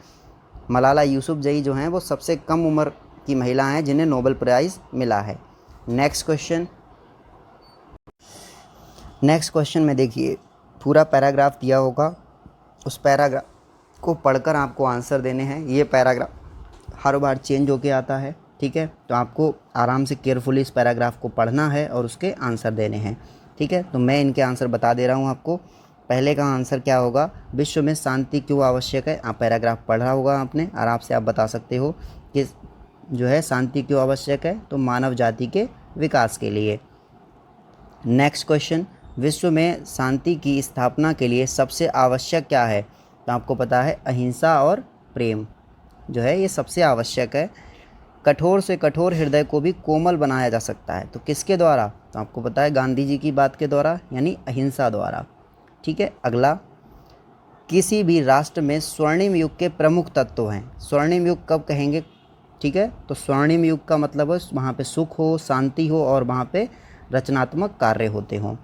मलाला यूसुफजई जो हैं वो सबसे कम उम्र की महिला हैं जिन्हें नोबेल प्राइज़ मिला है। नेक्स्ट क्वेश्चन में देखिए पूरा पैराग्राफ दिया होगा, उस पैराग्राफ को पढ़कर आपको आंसर देने हैं। ये पैराग्राफ हर बार चेंज होके आता है। ठीक है, तो आपको आराम से केयरफुली इस पैराग्राफ को पढ़ना है और उसके आंसर देने हैं। ठीक है, तो मैं इनके आंसर बता दे रहा हूँ आपको। पहले का आंसर क्या होगा? विश्व में शांति क्यों आवश्यक है? आप पैराग्राफ पढ़ा होगा आपने, आराम से आप बता सकते हो कि जो है शांति क्यों आवश्यक है? तो मानव जाति के विकास के लिए। नेक्स्ट क्वेश्चन, विश्व में शांति की स्थापना के लिए सबसे आवश्यक क्या है? तो आपको पता है अहिंसा और प्रेम जो है ये सबसे आवश्यक है। कठोर से कठोर हृदय को भी कोमल बनाया जा सकता है, तो किसके द्वारा? तो आपको पता है गांधी जी की बात के द्वारा, यानी अहिंसा द्वारा। ठीक है, अगला, किसी भी राष्ट्र में स्वर्णिम युग के प्रमुख तत्व हैं। स्वर्णिम युग कब कहेंगे? ठीक है, तो स्वर्णिम युग का मतलब है वहाँ पे सुख हो, शांति हो और वहाँ पे रचनात्मक कार्य होते हों।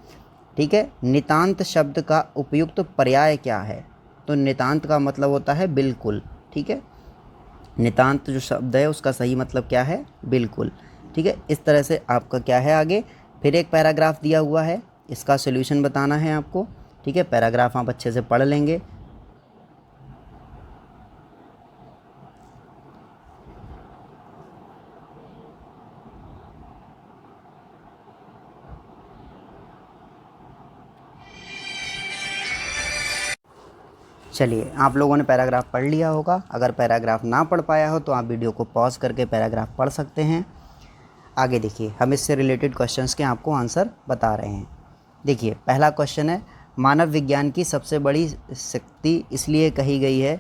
ठीक है, नितांत शब्द का उपयुक्त पर्याय क्या है? तो नितांत का मतलब होता है बिल्कुल। ठीक है, नितांत जो शब्द है उसका सही मतलब क्या है? बिल्कुल। ठीक है, इस तरह से आपका क्या है आगे, फिर एक पैराग्राफ दिया हुआ है, इसका सॉल्यूशन बताना है आपको। ठीक है, पैराग्राफ आप अच्छे से पढ़ लेंगे। चलिए, आप लोगों ने पैराग्राफ पढ़ लिया होगा। अगर पैराग्राफ ना पढ़ पाया हो तो आप वीडियो को पॉज करके पैराग्राफ पढ़ सकते हैं। आगे देखिए, हम इससे रिलेटेड क्वेश्चंस के आपको आंसर बता रहे हैं। देखिए, पहला क्वेश्चन है, मानव विज्ञान की सबसे बड़ी शक्ति इसलिए कही गई है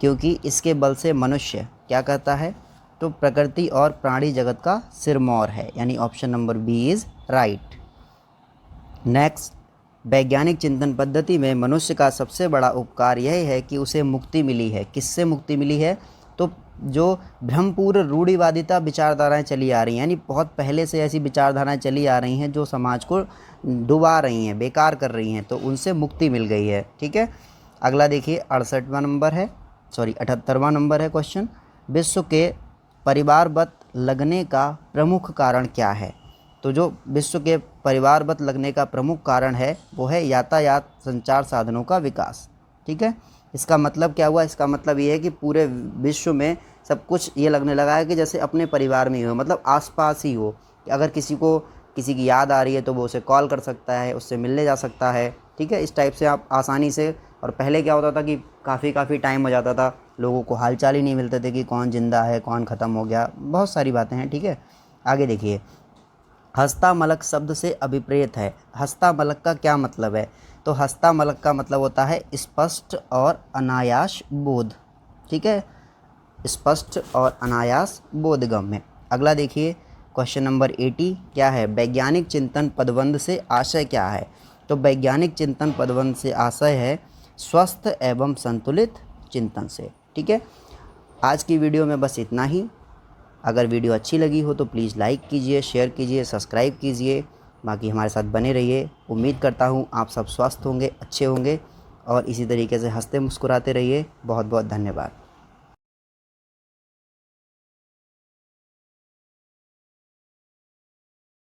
क्योंकि इसके बल से मनुष्य क्या करता है? तो प्रकृति और प्राणी जगत का सिरमौर है, यानी option number B is right. Next, वैज्ञानिक चिंतन पद्धति में मनुष्य का सबसे बड़ा उपकार यह है कि उसे मुक्ति मिली है। किससे मुक्ति मिली है? तो जो भ्रमपूर्ण रूढ़िवादिता विचारधाराएं चली आ रही हैं, यानी बहुत पहले से ऐसी विचारधाराएं चली आ रही हैं जो समाज को डुबा रही हैं, बेकार कर रही हैं, तो उनसे मुक्ति मिल गई है। ठीक है, अगला देखिए 68वां नंबर है, 78वां नंबर है क्वेश्चन, विश्व के परिवारवत लगने का प्रमुख कारण क्या है? तो जो विश्व के परिवारवत लगने का प्रमुख कारण है वो है यातायात संचार साधनों का विकास। ठीक है, इसका मतलब क्या हुआ? इसका मतलब ये है कि पूरे विश्व में सब कुछ ये लगने लगा है कि जैसे अपने परिवार में ही हो, मतलब आसपास ही हो, कि अगर किसी को किसी की याद आ रही है तो वो उसे कॉल कर सकता है, उससे मिलने जा सकता है। ठीक है, इस टाइप से आप आसानी से। और पहले क्या होता था कि काफ़ी टाइम हो जाता था, लोगों को हालचाल ही नहीं मिलते थे कि कौन ज़िंदा है, कौन ख़त्म हो गया, बहुत सारी बातें हैं। ठीक है, आगे देखिए, हस्तामलक शब्द से अभिप्रेत है। हस्तामलक का क्या मतलब है? तो हस्तामलक का मतलब होता है स्पष्ट और अनायास बोध। ठीक है, स्पष्ट और अनायास बोधगम्य। अगला देखिए क्वेश्चन नंबर 80 क्या है? वैज्ञानिक चिंतन पदबंध से आशय क्या है? तो वैज्ञानिक चिंतन पदबंध से आशय है स्वस्थ एवं संतुलित चिंतन से। ठीक है, आज की वीडियो में बस इतना ही। अगर वीडियो अच्छी लगी हो तो प्लीज़ लाइक कीजिए, शेयर कीजिए, सब्सक्राइब कीजिए। बाकी हमारे साथ बने रहिए। उम्मीद करता हूँ आप सब स्वस्थ होंगे, अच्छे होंगे और इसी तरीके से हंसते मुस्कुराते रहिए। बहुत बहुत धन्यवाद।